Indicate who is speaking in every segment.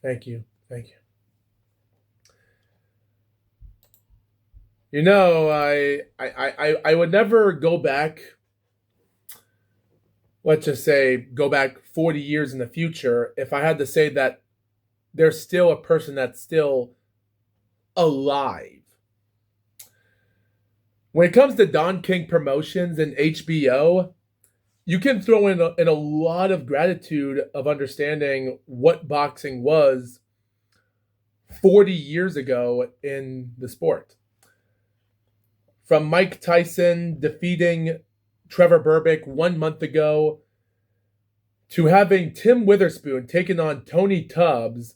Speaker 1: Thank you. Thank you. I would never go back, let's just say, go back 40 years in the future if I had to say that there's still a person that's still alive. When it comes to Don King Promotions and HBO, you can throw in a lot of gratitude of understanding what boxing was 40 years ago in the sport. From Mike Tyson defeating Trevor Berbick 1 month ago to having Tim Witherspoon taking on Tony Tubbs,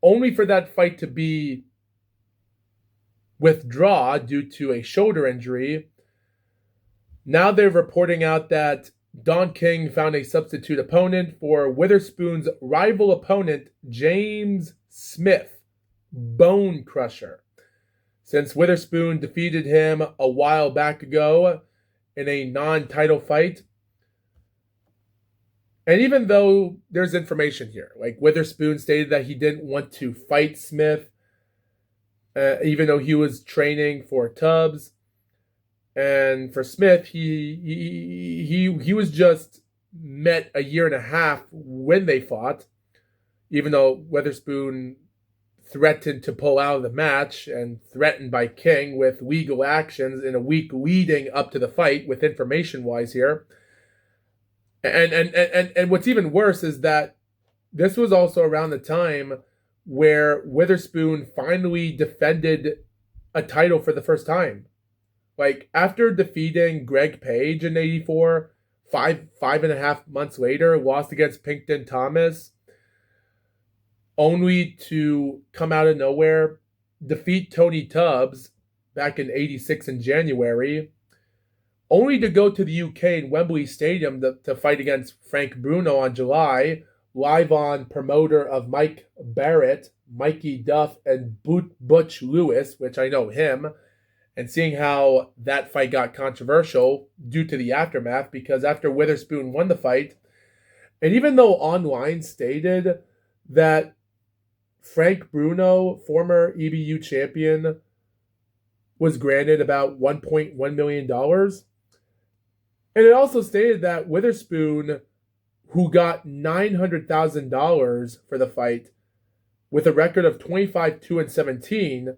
Speaker 1: only for that fight to be withdraw due to a shoulder injury. Now they're reporting out that Don King found a substitute opponent for Witherspoon's rival opponent, James Smith, Bone Crusher. Since Witherspoon defeated him a while back ago in a non-title fight. And even though there's information here, like Witherspoon stated that he didn't want to fight Smith, even though he was training for Tubbs. And for Smith, he was just met a year and a half when they fought, even though Witherspoon threatened to pull out of the match and threatened by King with legal actions in a week leading up to the fight with information-wise here. And what's even worse is that this was also around the time where Witherspoon finally defended a title for the first time. Like, after defeating Greg Page in 84, five and a half months later, lost against Pinkton Thomas, only to come out of nowhere, defeat Tony Tubbs back in 86 in January, only to go to the UK in Wembley Stadium to fight against Frank Bruno on July, live on promoter of Mike Barrett, Mikey Duff, and Butch Lewis, which I know him, and seeing how that fight got controversial due to the aftermath, because after Witherspoon won the fight, and even though online stated that Frank Bruno, former EBU champion, was granted about $1.1 million. And it also stated that Witherspoon, who got $900,000 for the fight, with a record of 25-2-17,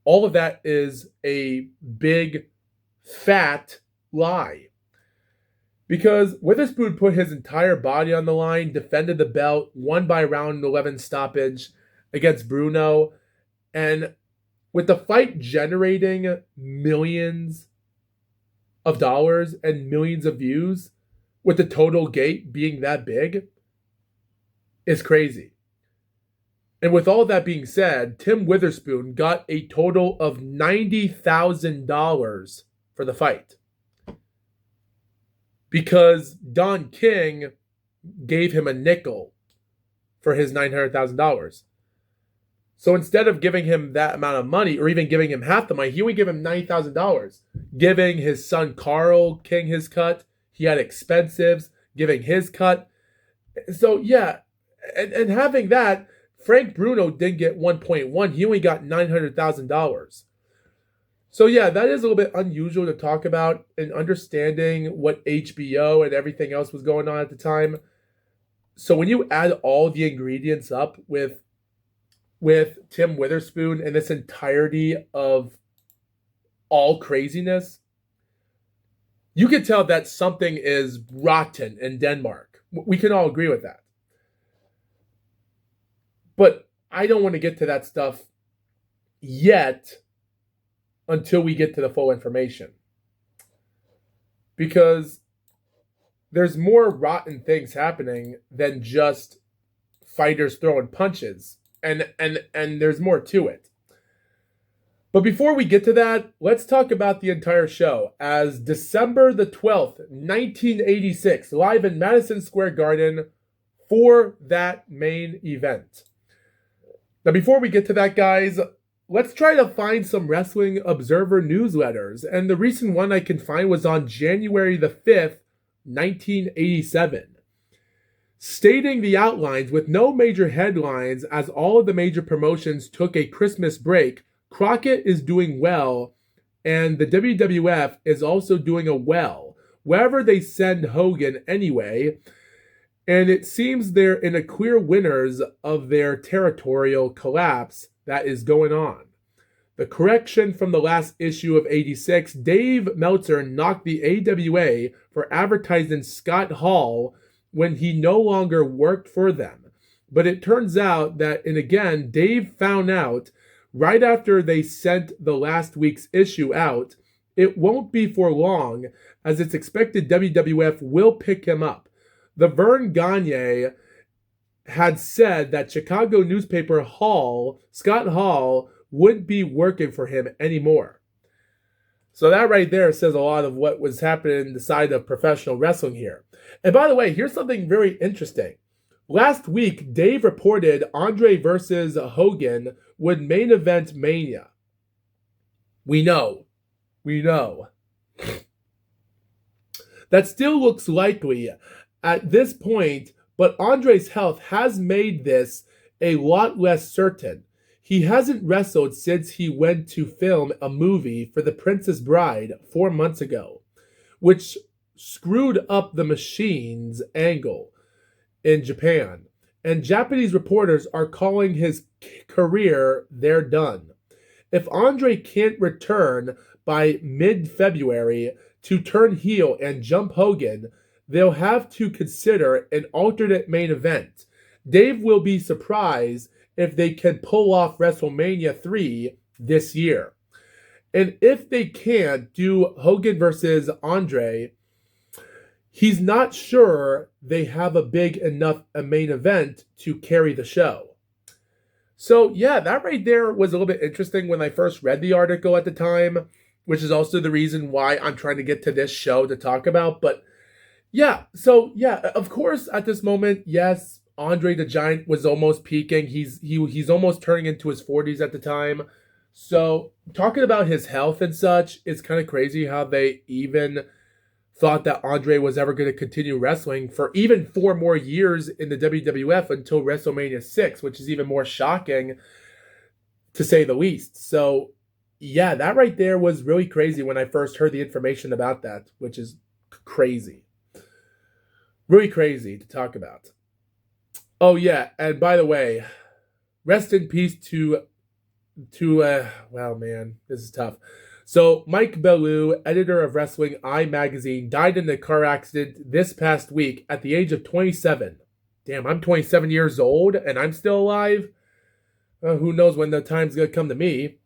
Speaker 1: all of that is a big, fat lie. Because Witherspoon put his entire body on the line, defended the belt, won by round 11 stoppage against Bruno, and with the fight generating millions of dollars and millions of views, with the total gate being that big, is crazy. And with all that being said, Tim Witherspoon got a total of $90,000 for the fight, because Don King gave him a nickel for his $900,000. So instead of giving him that amount of money, or even giving him half the money, he only gave him $90,000. Giving his son Carl King his cut. He had expensives, giving his cut. So yeah, and having that, Frank Bruno didn't get 1.1. He only got $900,000. So yeah, that is a little bit unusual to talk about, and understanding what HBO and everything else was going on at the time. So when you add all the ingredients up with Tim Witherspoon and this entirety of all craziness, you can tell that something is rotten in Denmark. We can all agree with that. But I don't want to get to that stuff yet until we get to the full information. Because there's more rotten things happening than just fighters throwing punches. And there's more to it. But before we get to that, let's talk about the entire show. As December the 12th, 1986, live in Madison Square Garden for that main event. Now, before we get to that, guys, let's try to find some Wrestling Observer newsletters. And the recent one I can find was on January the 5th, 1987. Stating the outlines with no major headlines as all of the major promotions took a Christmas break, Crockett is doing well, and the WWF is also doing a well, wherever they send Hogan anyway, and it seems they're in a clear winners of their territorial collapse that is going on. The correction from the last issue of 86, Dave Meltzer knocked the AWA for advertising Scott Hall when he no longer worked for them. But it turns out that, and again, Dave found out right after they sent the last week's issue out, it won't be for long, as it's expected WWF will pick him up. The Vern Gagne had said that Chicago newspaper Scott Hall, wouldn't be working for him anymore. So that right there says a lot of what was happening in the side of professional wrestling here. And by the way, here's something very interesting. Last week, Dave reported Andre versus Hogan would main event Mania. We know. That still looks likely at this point, but Andre's health has made this a lot less certain. He hasn't wrestled since he went to film a movie for The Princess Bride 4 months ago, which screwed up the Machine's angle in Japan. And Japanese reporters are calling his career they're done. If Andre can't return by mid-February to turn heel and jump Hogan, they'll have to consider an alternate main event. Dave will be surprised if they can pull off WrestleMania 3 this year. And if they can't do Hogan versus Andre, he's not sure they have a big enough main event to carry the show. So yeah, that right there was a little bit interesting when I first read the article at the time, which is also the reason why I'm trying to get to this show to talk about. But yeah, so yeah, of course at this moment, yes, Andre the Giant was almost peaking. He's almost turning into his 40s at the time. So talking about his health and such, it's kind of crazy how they even thought that Andre was ever going to continue wrestling for even 4 more years in the WWF until WrestleMania 6, which is even more shocking to say the least. So yeah, that right there was really crazy when I first heard the information about that, which is crazy. Really crazy to talk about. Oh yeah, and by the way, rest in peace to wow man, this is tough. So Mike Bellou, editor of Wrestling Eye magazine, died in a car accident this past week at the age of 27. Damn, I'm 27 years old and I'm still alive? Who knows when the time's gonna come to me.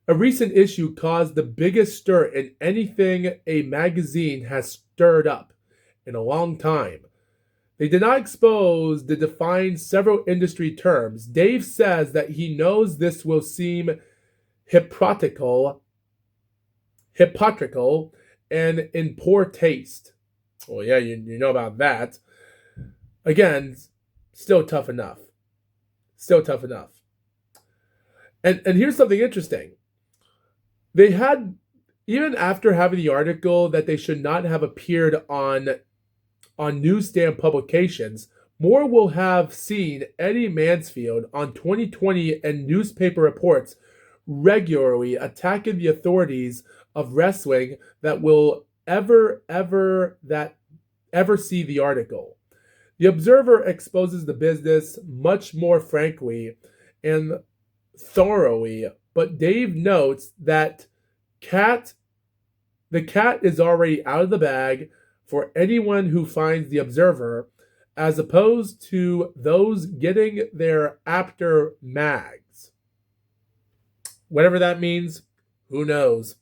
Speaker 1: A recent issue caused the biggest stir in anything a magazine has stirred up in a long time. They did not expose the defined several industry terms. Dave says that he knows this will seem hypocritical and in poor taste. Well, yeah, you know about that. Again, still tough enough. And here's something interesting. They had, even after having the article that they should not have appeared on newsstand publications, more will have seen Eddie Mansfield on 2020 and newspaper reports regularly attacking the authorities of wrestling that will ever see the article. The Observer exposes the business much more frankly and thoroughly, but Dave notes that the cat is already out of the bag for anyone who finds the Observer, as opposed to those getting their after mags. Whatever that means, who knows.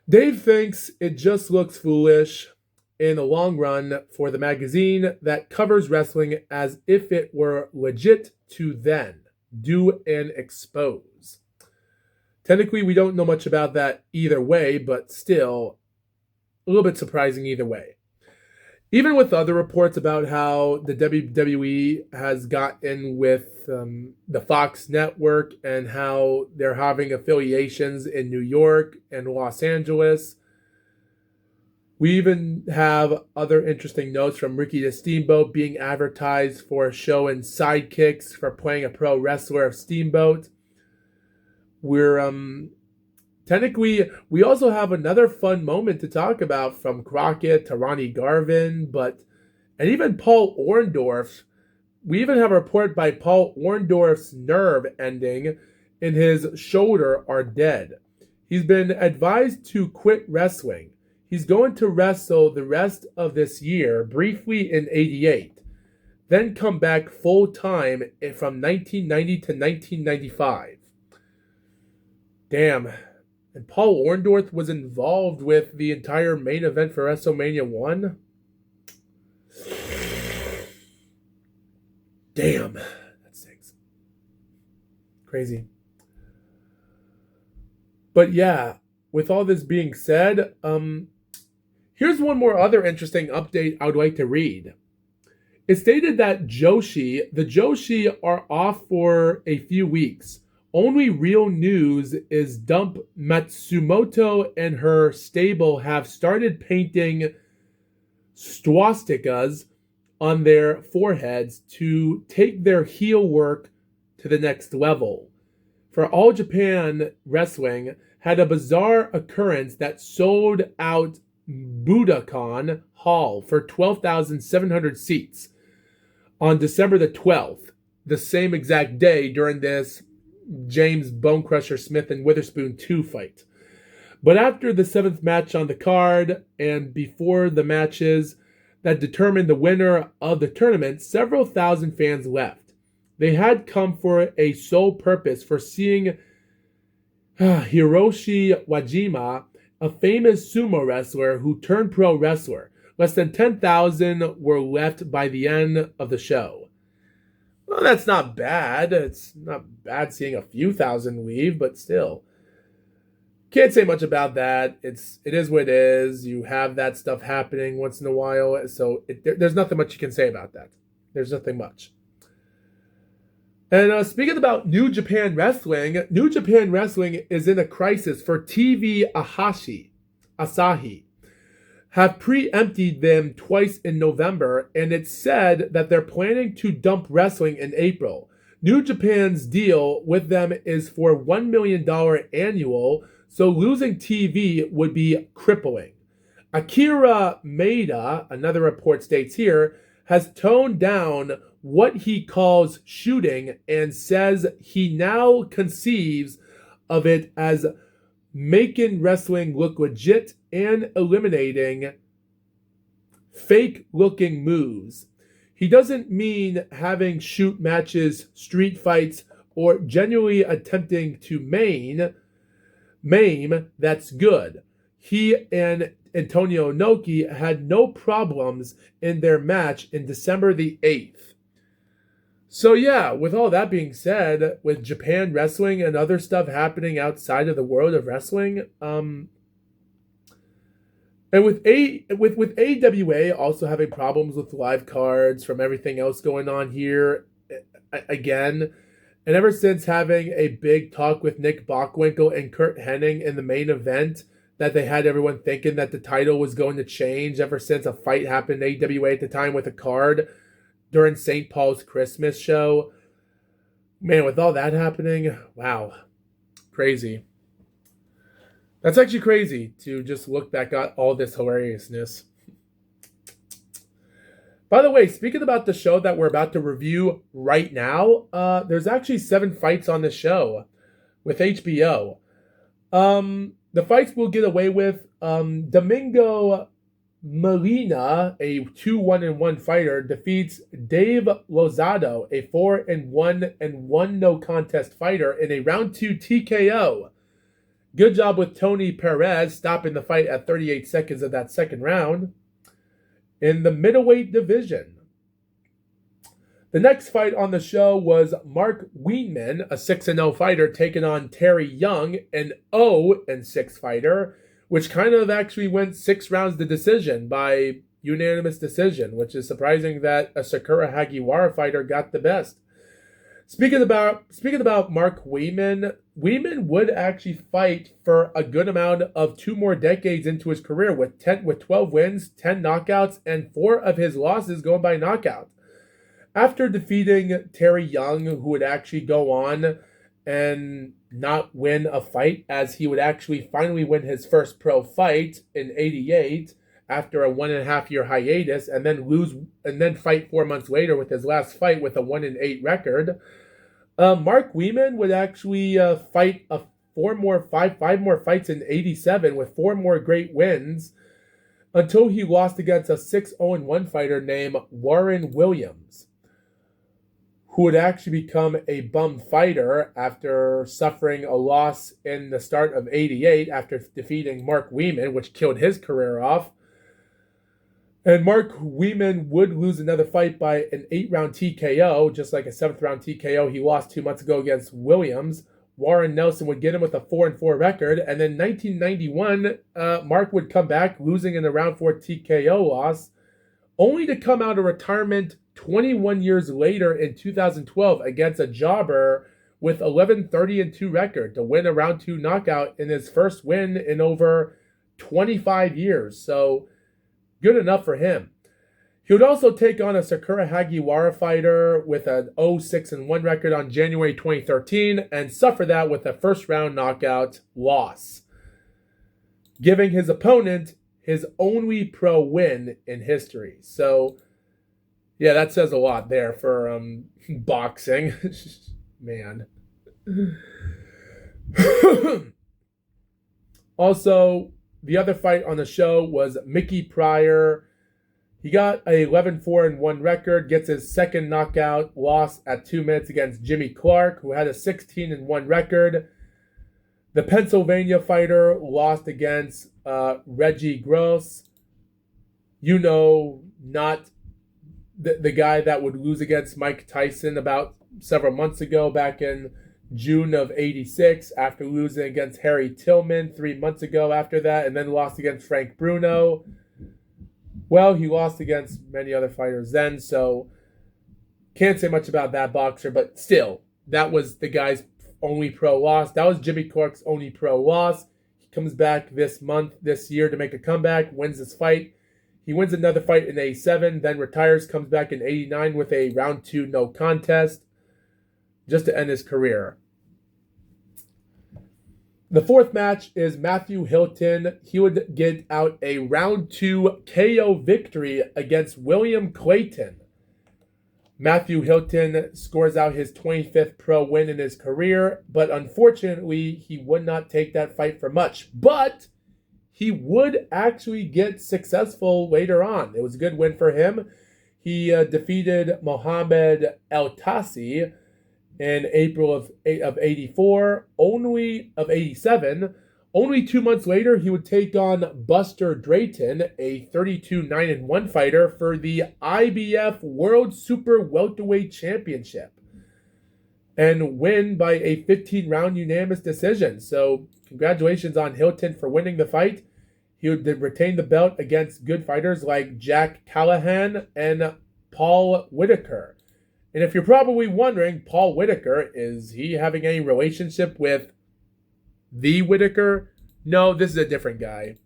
Speaker 1: Dave thinks it just looks foolish in the long run for the magazine that covers wrestling as if it were legit to then do and expose. Technically, we don't know much about that either way, but still a little bit surprising either way. Even with other reports about how the WWE has gotten with the Fox network and how they're having affiliations in New York and Los Angeles, We even have other interesting notes from Ricky the Steamboat being advertised for a show in Sidekicks for playing a pro wrestler of Steamboat. We're technically, we also have another fun moment to talk about from Crockett to Ronnie Garvin, and even Paul Orndorff. We even have a report by Paul Orndorff's nerve ending in his shoulder are dead. He's been advised to quit wrestling. He's going to wrestle the rest of this year, briefly in '88, then come back full time from 1990 to 1995. Damn. And Paul Orndorff was involved with the entire main event for WrestleMania 1? Damn. That stinks. Crazy. But yeah, with all this being said, here's one more other interesting update I would like to read. It stated that the Joshi are off for a few weeks. Only real news is Dump Matsumoto and her stable have started painting swastikas on their foreheads to take their heel work to the next level. For All Japan Wrestling had a bizarre occurrence that sold out Budokan Hall for 12,700 seats on December the 12th, the same exact day during this James Bonecrusher Smith and Witherspoon 2 fight. But after the 7th match on the card and before the matches that determined the winner of the tournament, several thousand fans left. They had come for a sole purpose for seeing Hiroshi Wajima, a famous sumo wrestler who turned pro wrestler. Less than 10,000 were left by the end of the show. Well, that's not bad. It's not bad seeing a few thousand leave, but still. Can't say much about that. It is what it is. You have that stuff happening once in a while, so there's nothing much you can say about that. There's nothing much. And speaking about New Japan Wrestling is in a crisis for TV Asahi. Have preempted them twice in November, and it's said that they're planning to dump wrestling in April. New Japan's deal with them is for $1 million annual, so losing TV would be crippling. Akira Maeda, another report states here, has toned down what he calls shooting and says he now conceives of it as making wrestling look legit and eliminating fake-looking moves. He doesn't mean having shoot matches, street fights, or genuinely attempting to maim. That's good. He and Antonio Inoki had no problems in their match in December the 8th. So yeah, with all that being said, with Japan wrestling and other stuff happening outside of the world of wrestling, and with AWA also having problems with live cards from everything else going on here, again, and ever since having a big talk with Nick Bockwinkel and Kurt Hennig in the main event, that they had everyone thinking that the title was going to change ever since a fight happened in AWA at the time with a card during St. Paul's Christmas show. Man, with all that happening, wow, crazy. That's actually crazy to just look back at all this hilariousness. By the way, speaking about the show that we're about to review right now, there's actually 7 fights on the show with HBO. The fights we'll get away with, Domingo Molina, a 2-1-1 fighter, defeats Dave Lozado, a 4-1 and 1 no contest fighter, in a round 2 TKO. Good job with Tony Perez stopping the fight at 38 seconds of that second round. In the middleweight division, the next fight on the show was Mark Weinman, a 6-0 fighter, taking on Terry Young, an 0-6 fighter, which kind of actually went 6 rounds to decision by unanimous decision, which is surprising that a Sakura Hagiwara fighter got the best. Speaking about Mark Weeman, Weeman would actually fight for a good amount of 2 more decades into his career with 12 wins, 10 knockouts, and 4 of his losses going by knockout. After defeating Terry Young, who would actually go on and not win a fight, as he would actually finally win his first pro fight in '88 after a 1.5 year hiatus, and then fight 4 months later with his last fight with a 1-8 record. Mark Weeman would actually fight five more fights in '87 with 4 more great wins until he lost against a 6-0-1 fighter named Warren Williams, who would actually become a bum fighter after suffering a loss in the start of '88 after defeating Mark Weeman, which killed his career off. And Mark Weeman would lose another fight by an 8-round TKO, just like a 7th-round TKO he lost 2 months ago against Williams. Warren Nelson would get him with a 4-4 record. And then 1991, Mark would come back, losing in the round 4 TKO loss, only to come out of retirement 21 years later in 2012 against a jobber with 11-30-2 record to win a round 2 knockout in his first win in over 25 years. So good enough for him. He would also take on a Sakura Hagiwara fighter with an 0-6-1 record on January 2013 and suffer that with a first-round knockout loss, giving his opponent his only pro win in history. So, yeah, that says a lot there for boxing. Man. Also, the other fight on the show was Mickey Pryor. He got a 11-4-1 record, gets his second knockout loss at 2 minutes against Jimmy Clark, who had a 16-1 record. The Pennsylvania fighter lost against Reggie Gross. You know, not the guy that would lose against Mike Tyson about several months ago, back in June of '86, after losing against Harry Tillman 3 months ago after that, and then lost against Frank Bruno. Well, he lost against many other fighters then, so can't say much about that boxer, but still, that was the guy's only pro loss. That was Jimmy Clark's only pro loss. He comes back this year to make a comeback, wins this fight. He wins another fight in '87, then retires, comes back in '89 with a round 2 no contest, just to end his career. The fourth match is Matthew Hilton. He would get out a round 2 KO victory against William Clayton. Matthew Hilton scores out his 25th pro win in his career, but unfortunately, he would not take that fight for much. But he would actually get successful later on. It was a good win for him. He defeated Mohamed El Tassi in April of '87. Only 2 months later, he would take on Buster Drayton, a 32-9-1 fighter, for the IBF World Super Welterweight Championship, and win by a 15-round unanimous decision. So congratulations on Hilton for winning the fight. He would retain the belt against good fighters like Jack Callahan and Paul Whitaker. And if you're probably wondering, Paul Whitaker, is he having any relationship with the Whitaker? No, this is a different guy.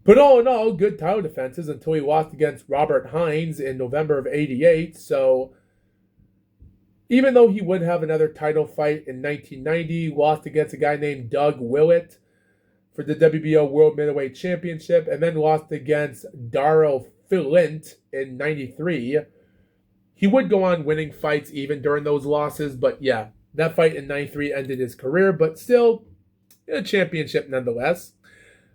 Speaker 1: But all in all, good title defenses until he lost against Robert Hines in November of '88. So even though he would have another title fight in 1990, lost against a guy named Doug Willett for the WBO World Middleweight Championship, and then lost against Darryl Flint in '93. He would go on winning fights even during those losses, but yeah, that fight in '93 ended his career, but still a championship nonetheless.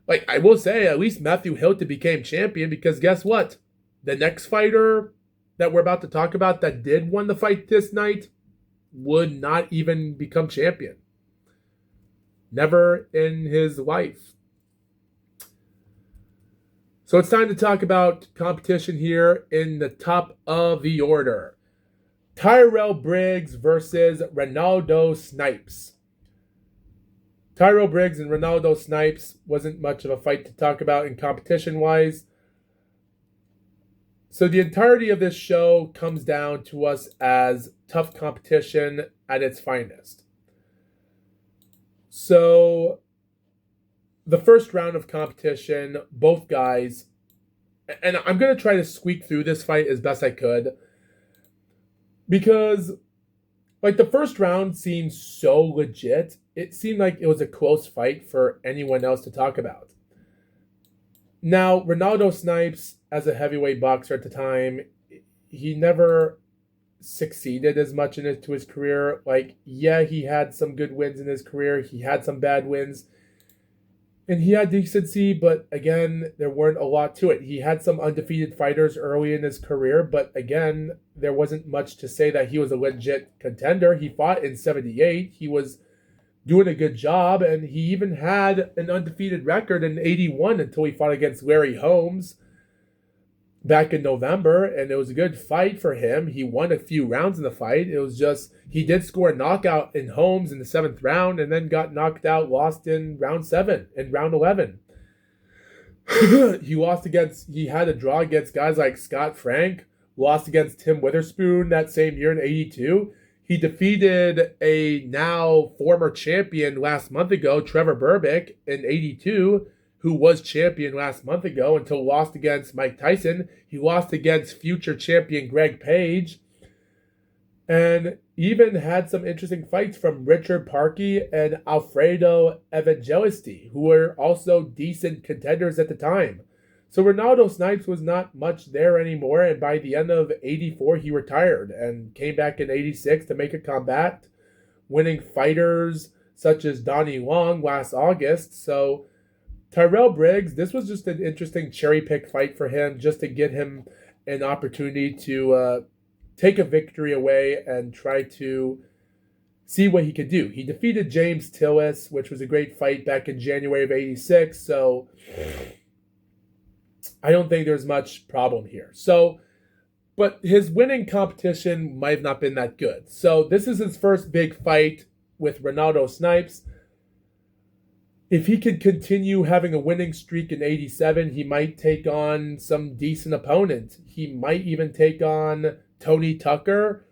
Speaker 1: Like, I will say, at least Matthew Hilton became champion, because guess what? The next fighter that we're about to talk about that did win the fight this night would not even become champion. Never in his life. So it's time to talk about competition here in the top of the order. Tyrell Briggs versus Ronaldo Snipes. Tyrell Briggs and Ronaldo Snipes wasn't much of a fight to talk about in competition-wise. So the entirety of this show comes down to us as tough competition at its finest. So the first round of competition, both guys, and I'm going to try to squeak through this fight as best I could because like the first round seemed so legit. It seemed like it was a close fight for anyone else to talk about. Now, Ronaldo Snipes, as a heavyweight boxer at the time, he never succeeded as much into his career. Like, yeah, he had some good wins in his career. He had some bad wins. And he had decency, but again, there weren't a lot to it. He had some undefeated fighters early in his career, but again, there wasn't much to say that he was a legit contender. He fought in 78. He was doing a good job, and he even had an undefeated record in 81 until he fought against Larry Holmes back in November, and it was a good fight for him. He won a few rounds in the fight. It was just, he did score a knockout in Holmes in the 7th round and then got knocked out, lost in round 7 and round 11. He had a draw against guys like Scott Frank, lost against Tim Witherspoon that same year in 82. He defeated a now former champion last month ago, Trevor Berbick, in 82, who was champion last month ago until lost against Mike Tyson. He lost against future champion Greg Page. And even had some interesting fights from Richard Parkey and Alfredo Evangelisti, who were also decent contenders at the time. So Ronaldo Snipes was not much there anymore, and by the end of 84, he retired and came back in 86 to make a comeback, winning fighters such as Donnie Long last August. So Tyrell Briggs, this was just an interesting cherry pick fight for him, just to get him an opportunity to take a victory away and try to see what he could do. He defeated James Tillis, which was a great fight back in January of 86. So I don't think there's much problem here. So, but his winning competition might have not been that good. So this is his first big fight with Ronaldo Snipes. If he could continue having a winning streak in 87, he might take on some decent opponent. He might even take on Tony Tucker,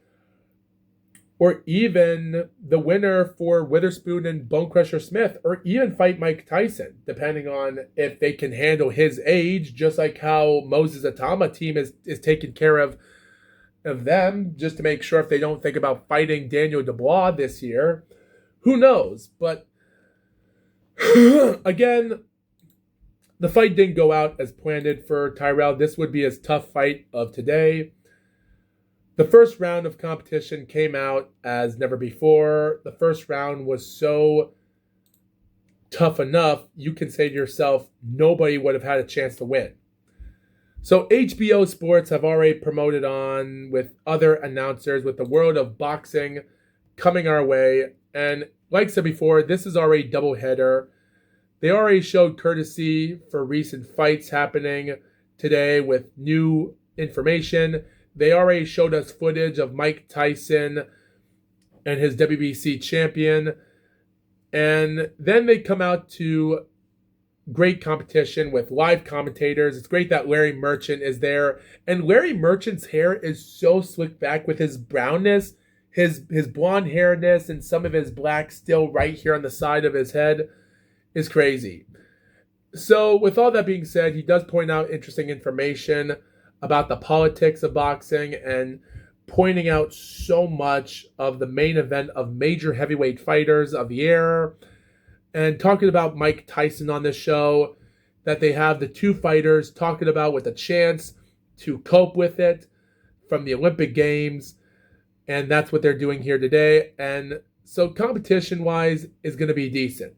Speaker 1: or even the winner for Witherspoon and Bonecrusher Smith, or even fight Mike Tyson, depending on if they can handle his age, just like how Moses Atama team is taking care of them, just to make sure if they don't think about fighting Daniel Dubois this year. Who knows? But again, the fight didn't go out as planned for Tyrell. This would be his tough fight of today. The first round of competition came out as never before. The first round was so tough enough, you can say to yourself, nobody would have had a chance to win. So HBO Sports have already promoted on with other announcers with the world of boxing coming our way. And like I said before, this is already doubleheader. They already showed courtesy for recent fights happening today with new information. They already showed us footage of Mike Tyson and his WBC champion. And then they come out to great competition with live commentators. It's great that Larry Merchant is there. And Larry Merchant's hair is so slicked back with his brownness, his blonde hairness, and some of his black still right here on the side of his head is crazy. So with all that being said, he does point out interesting information about the politics of boxing and pointing out so much of the main event of major heavyweight fighters of the era, and talking about Mike Tyson on this show, that they have the two fighters talking about with a chance to cope with it from the Olympic Games, and that's what they're doing here today. And so competition-wise is going to be decent.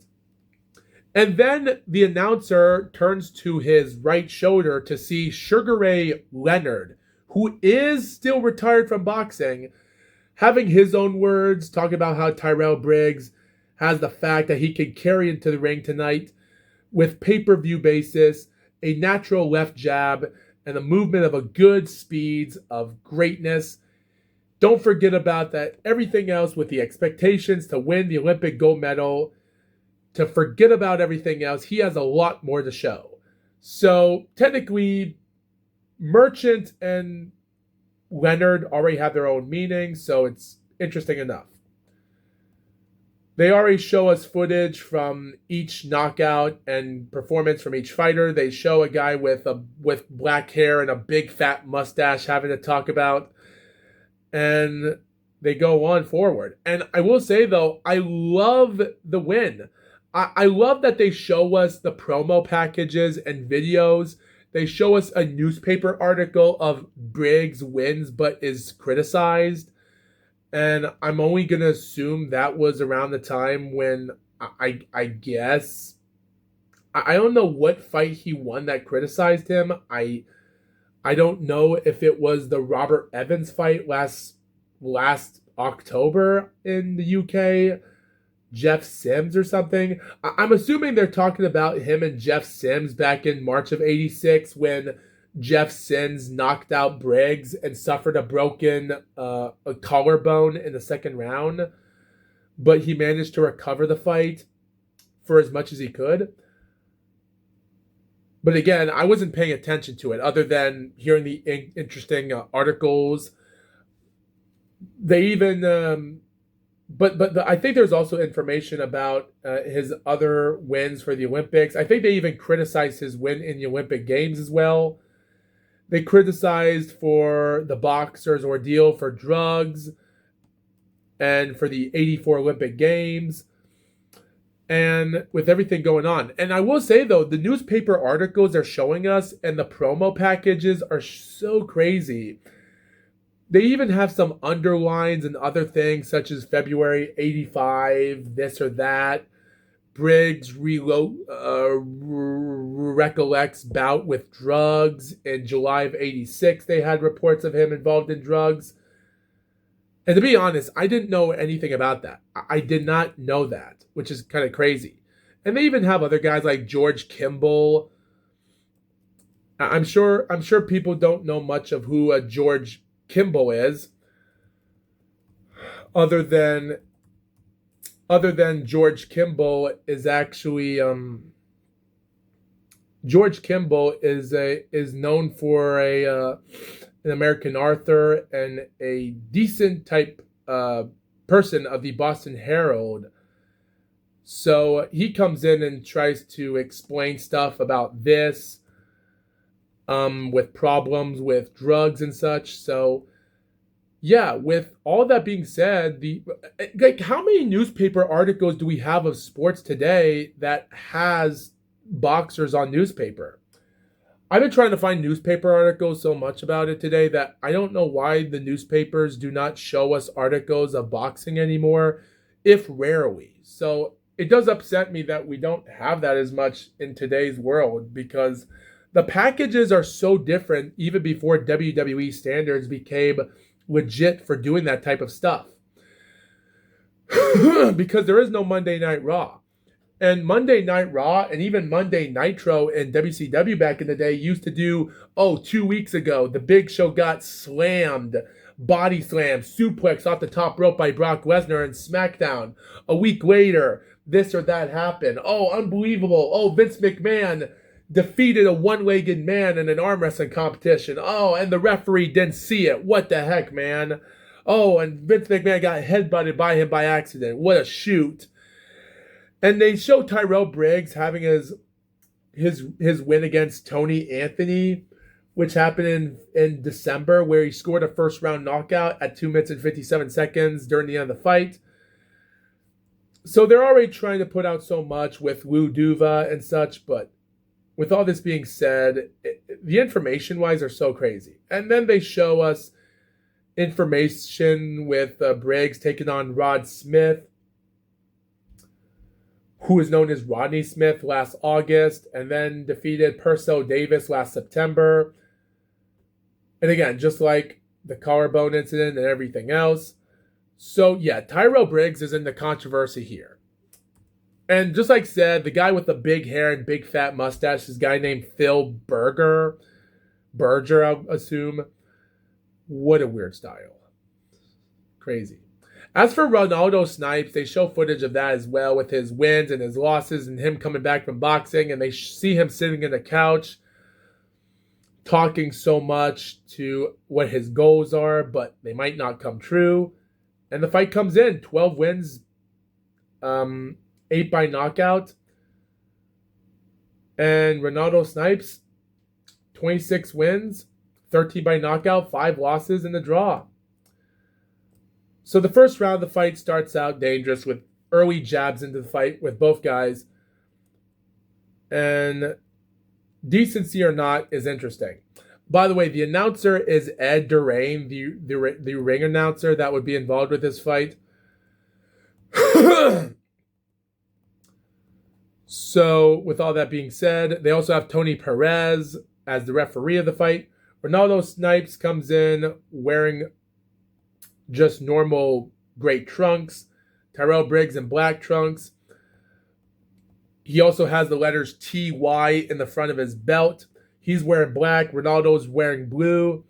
Speaker 1: And then the announcer turns to his right shoulder to see Sugar Ray Leonard, who is still retired from boxing, having his own words, talking about how Tyrell Briggs has the fact that he can carry into the ring tonight with pay-per-view basis, a natural left jab, and the movement of a good speeds of greatness. Don't forget about that. Everything else with the expectations to win the Olympic gold medal, to forget about everything else, he has a lot more to show. So technically, Merchant and Leonard already have their own meanings, so it's interesting enough. They already show us footage from each knockout and performance from each fighter. They show a guy with black hair and a big fat mustache having to talk about, and they go on forward. And I will say though, I love the win. I love that they show us the promo packages and videos. They show us a newspaper article of Briggs wins but is criticized. And I'm only gonna assume that was around the time when I guess I don't know what fight he won that criticized him. I don't know if it was the Robert Evans fight last October in the UK, Jeff Sims or something. I'm assuming they're talking about him and Jeff Sims back in March of '86 when Jeff Sims knocked out Briggs and suffered a broken a collarbone in the second round, but he managed to recover the fight for as much as he could. But again, I wasn't paying attention to it other than hearing the interesting articles. They even, I think there's also information about his other wins for the Olympics. I think they even criticized his win in the Olympic Games as well. They criticized for the boxer's ordeal for drugs and for the '84 Olympic Games and with everything going on. And I will say, though, the newspaper articles they're showing us and the promo packages are so crazy. They even have some underlines and other things such as February '85, this or that. Briggs recollects bout with drugs. In July of '86, they had reports of him involved in drugs. And to be honest, I didn't know anything about that. I did not know that, which is kind of crazy. And they even have other guys like George Kimball. I'm sure people don't know much of who George Kimball is, other than George Kimball is actually George Kimball is known for an American author and a decent type person of the Boston Herald. So he comes in and tries to explain stuff about this with problems with drugs and such. So yeah, with all that being said, how many newspaper articles do we have of sports today that has boxers on newspaper? I've been trying to find newspaper articles so much about it today that I don't know why the newspapers do not show us articles of boxing anymore, if rarely. So it does upset me that we don't have that as much in today's world because the packages are so different even before WWE standards became legit for doing that type of stuff. Because there is no Monday Night Raw. And Monday Night Raw and even Monday Nitro in WCW back in the day used to do, 2 weeks ago, the Big Show got slammed, body slam, suplex off the top rope by Brock Lesnar in SmackDown. A week later, this or that happened. Oh, unbelievable. Oh, Vince McMahon defeated a one-legged man in an arm wrestling competition. Oh, and the referee didn't see it. What the heck, man? Oh, and Vince McMahon got headbutted by him by accident. What a shoot. And they show Tyrell Briggs having his win against Tony Anthony, which happened in December, where he scored a first-round knockout at 2 minutes and 57 seconds during the end of the fight. So they're already trying to put out so much with Lou Duva and such, but with all this being said, the information-wise are so crazy. And then they show us information with Briggs taking on Rod Smith, who is known as Rodney Smith, last August, and then defeated Purcell Davis last September. And again, just like the collarbone incident and everything else. So yeah, Tyrell Briggs is in the controversy here. And just like I said, the guy with the big hair and big fat mustache is a guy named Phil Berger, I'll assume. What a weird style. Crazy. As for Ronaldo Snipes, they show footage of that as well with his wins and his losses and him coming back from boxing, and they see him sitting in the couch talking so much to what his goals are, but they might not come true. And the fight comes in 12 wins, 8 by knockout. And Ronaldo Snipes, 26 wins, 13 by knockout, 5 losses, and a draw. So the first round of the fight starts out dangerous with early jabs into the fight with both guys. And decency or not is interesting. By the way, the announcer is Ed Durain, the ring announcer that would be involved with this fight. So, with all that being said, they also have Tony Perez as the referee of the fight. Ronaldo Snipes comes in wearing just normal gray trunks. Tyrell Briggs in black trunks. He also has the letters TY in the front of his belt. He's wearing black. Ronaldo's wearing blue.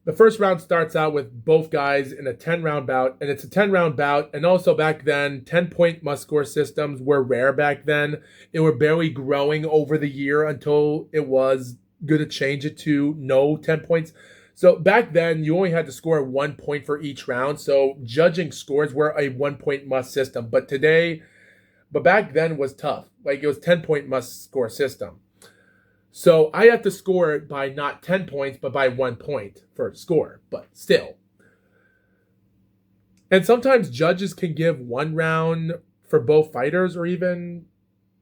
Speaker 1: The first round starts out with both guys in a 10-round bout, and it's a 10-round bout. And also back then, 10-point must-score systems were rare back then. They were barely growing over the year until it was going to change it to no 10 points. So back then, you only had to score 1 point for each round. So judging scores were a 1-point must system. But back then was tough. Like, it was 10-point must-score system. So I have to score it by not 10 points, but by 1 point for score. But still. And sometimes judges can give 1 round for both fighters or even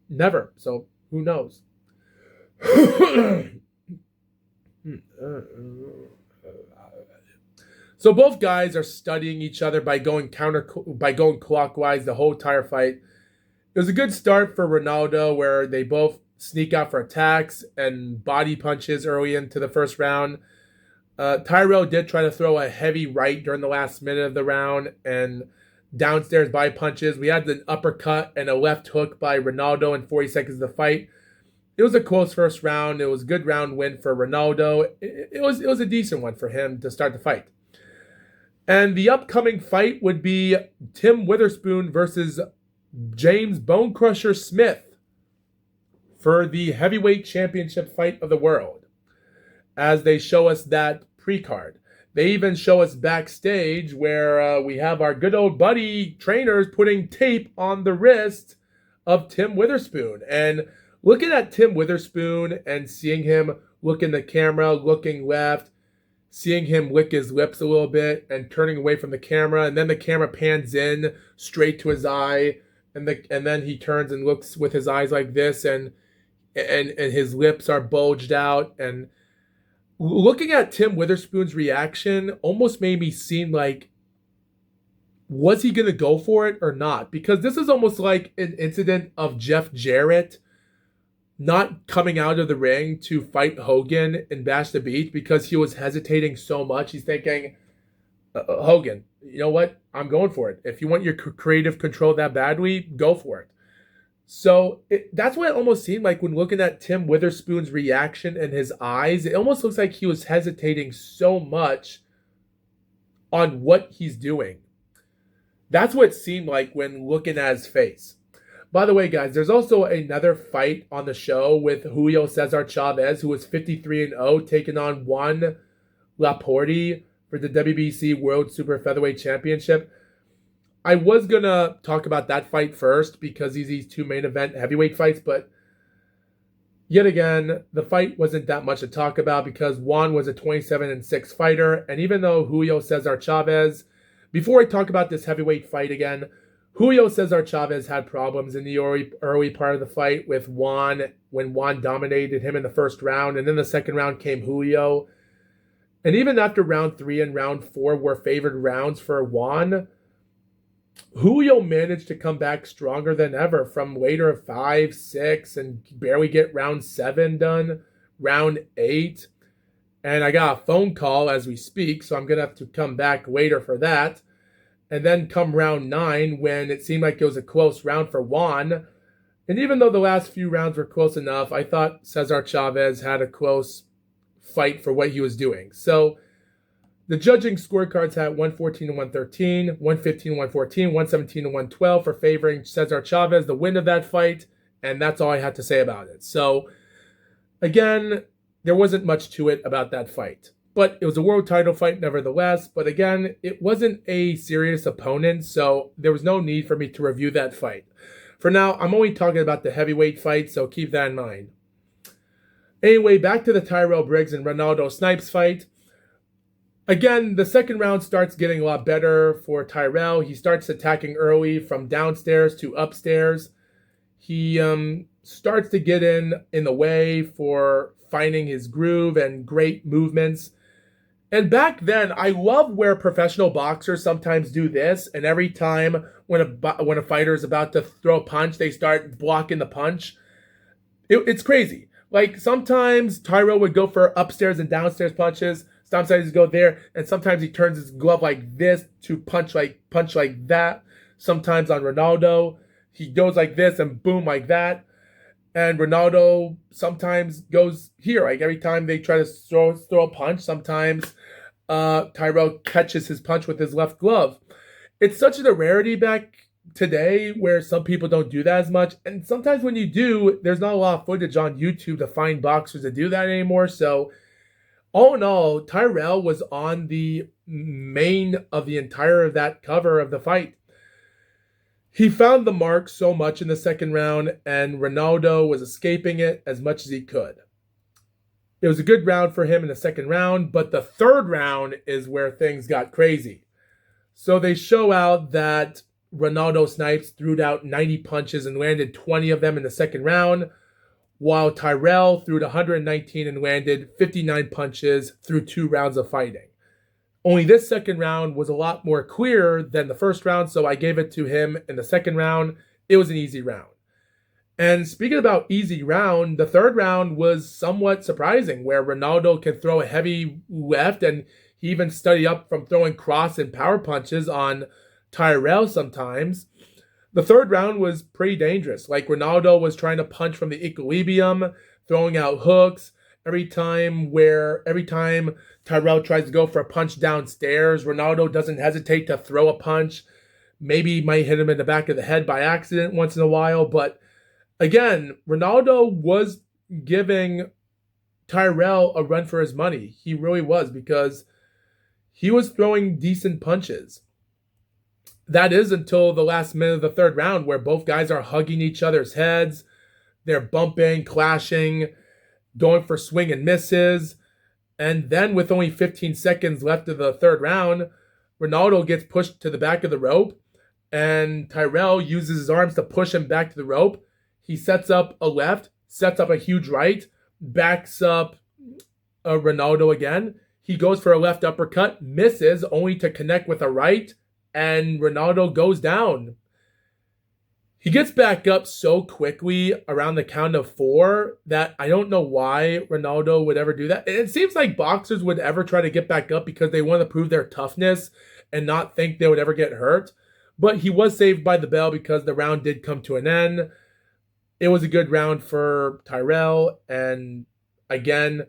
Speaker 1: never. So who knows? So both guys are studying each other by going clockwise the whole entire fight. It was a good start for Ronaldo, where they both sneak out for attacks and body punches early into the first round. Tyrell did try to throw a heavy right during the last minute of the round, and downstairs body punches. We had an uppercut and a left hook by Ronaldo in 40 seconds of the fight. It was a close first round. It was a good round win for Ronaldo. It was a decent one for him to start the fight. And the upcoming fight would be Tim Witherspoon versus James Bone Crusher Smith for the heavyweight championship fight of the world, as they show us that pre-card. They even show us backstage where we have our good old buddy trainers putting tape on the wrist of Tim Witherspoon. And looking at Tim Witherspoon and seeing him look in the camera, looking left, seeing him lick his lips a little bit and turning away from the camera, and then the camera pans in straight to his eye, and then he turns and looks with his eyes like this, and his lips are bulged out. And looking at Tim Witherspoon's reaction almost made me seem like, was he going to go for it or not? Because this is almost like an incident of Jeff Jarrett not coming out of the ring to fight Hogan in Bash the Beach because he was hesitating so much. He's thinking, Hogan, you know what? I'm going for it. If you want your creative control that badly, go for it. So that's what it almost seemed like when looking at Tim Witherspoon's reaction and his eyes. It almost looks like he was hesitating so much on what he's doing. That's what it seemed like when looking at his face. By the way, guys, there's also another fight on the show with Julio Cesar Chavez, who was 53-0, taking on Juan Laporte for the WBC World Super Featherweight Championship. I was going to talk about that fight first because these 2 main event heavyweight fights, but yet again, the fight wasn't that much to talk about because Juan was a 27-6 fighter, and even though Julio Cesar Chavez, before I talk about this heavyweight fight again, Julio Cesar Chavez had problems in the early part of the fight with Juan, when Juan dominated him in the first round, and then the second round came Julio. And even after round 3 and round 4 were favored rounds for Juan, Julio managed to come back stronger than ever from later 5, 6, and barely get round 7 done, round 8. And I got a phone call as we speak, so I'm going to have to come back later for that. And then come round 9, when it seemed like it was a close round for Juan. And even though the last few rounds were close enough, I thought Cesar Chavez had a close fight for what he was doing. So the judging scorecards had 114-113, 115-114, 117-112 for favoring Cesar Chavez, the win of that fight. And that's all I had to say about it. So again, there wasn't much to it about that fight. But it was a world title fight nevertheless. But again, it wasn't a serious opponent, so there was no need for me to review that fight. For now, I'm only talking about the heavyweight fight, so keep that in mind. Anyway, back to the Tyrell Briggs and Ronaldo Snipes fight. Again, the second round starts getting a lot better for Tyrell. He starts attacking early from downstairs to upstairs. He starts to get in the way for finding his groove and great movements. And back then, I love where professional boxers sometimes do this. And every time when a fighter is about to throw a punch, they start blocking the punch. It's crazy. Like sometimes Tyrell would go for upstairs and downstairs punches. Sometimes he'd go there, and sometimes he turns his glove like this to punch like that. Sometimes on Ronaldo, he goes like this and boom like that. And Ronaldo sometimes goes here. Like every time they try to throw a punch, sometimes Tyrell catches his punch with his left glove. It's such a rarity back today where some people don't do that as much. And sometimes when you do, there's not a lot of footage on YouTube to find boxers to do that anymore. So all in all, Tyrell was on the main of the entire of that cover of the fight. He found the mark so much in the second round, and Ronaldo was escaping it as much as he could. It was a good round for him in the second round, but the third round is where things got crazy. So they show out that Ronaldo Snipes threw out 90 punches and landed 20 of them in the second round, while Tyrell threw 119 and landed 59 punches through 2 rounds of fighting. Only this second round was a lot more clear than the first round, so I gave it to him in the second round. It was an easy round. And speaking about easy round, the third round was somewhat surprising, where Ronaldo can throw a heavy left, and he even studied up from throwing cross and power punches on Tyrell sometimes. The third round was pretty dangerous. Like Ronaldo was trying to punch from the equilibrium, throwing out hooks. Every time Tyrell tries to go for a punch downstairs, Ronaldo doesn't hesitate to throw a punch. Maybe he might hit him in the back of the head by accident once in a while. But again, Ronaldo was giving Tyrell a run for his money. He really was, because he was throwing decent punches. That is until the last minute of the third round, where both guys are hugging each other's heads. They're bumping, clashing, going for swing and misses. And then with only 15 seconds left of the third round, Ronaldo gets pushed to the back of the rope, and Tyrell uses his arms to push him back to the rope. He sets up a left, sets up a huge right, backs up Ronaldo again. He goes for a left uppercut, misses, only to connect with a right, and Ronaldo goes down. He gets back up so quickly around the count of 4 that I don't know why Ronaldo would ever do that. It seems like boxers would ever try to get back up because they want to prove their toughness and not think they would ever get hurt. But he was saved by the bell because the round did come to an end. It was a good round for Tyrell. And again,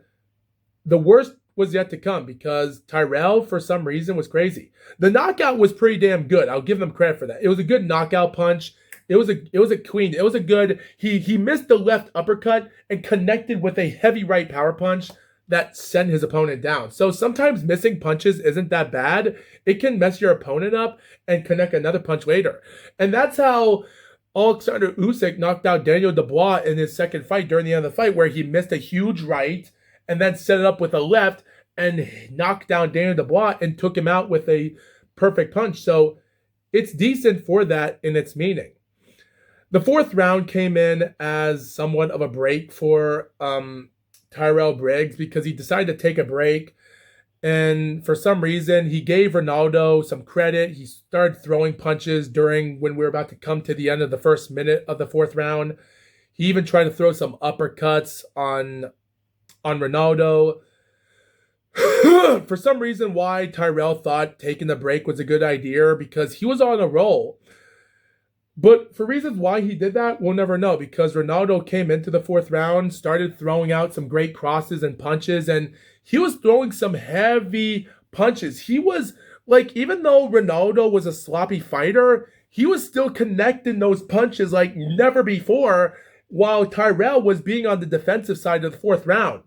Speaker 1: the worst was yet to come, because Tyrell, for some reason, was crazy. The knockout was pretty damn good. I'll give them credit for that. It was a good knockout punch. It was a clean. It was a good. He missed the left uppercut and connected with a heavy right power punch that sent his opponent down. So sometimes missing punches isn't that bad. It can mess your opponent up and connect another punch later. And that's how Alexander Usyk knocked out Daniel Dubois in his second fight during the end of the fight, where he missed a huge right and then set it up with a left and knocked down Daniel Dubois and took him out with a perfect punch. So it's decent for that in its meaning. The fourth round came in as somewhat of a break for Tyrell Briggs, because he decided to take a break. And for some reason, he gave Ronaldo some credit. He started throwing punches when we were about to come to the end of the first minute of the fourth round. He even tried to throw some uppercuts on Ronaldo. For some reason, why Tyrell thought taking the break was a good idea, because he was on a roll. But for reasons why he did that, we'll never know, because Ronaldo came into the fourth round, started throwing out some great crosses and punches, and he was throwing some heavy punches. He was, like, even though Ronaldo was a sloppy fighter, he was still connecting those punches like never before, while Tyrell was being on the defensive side of the fourth round.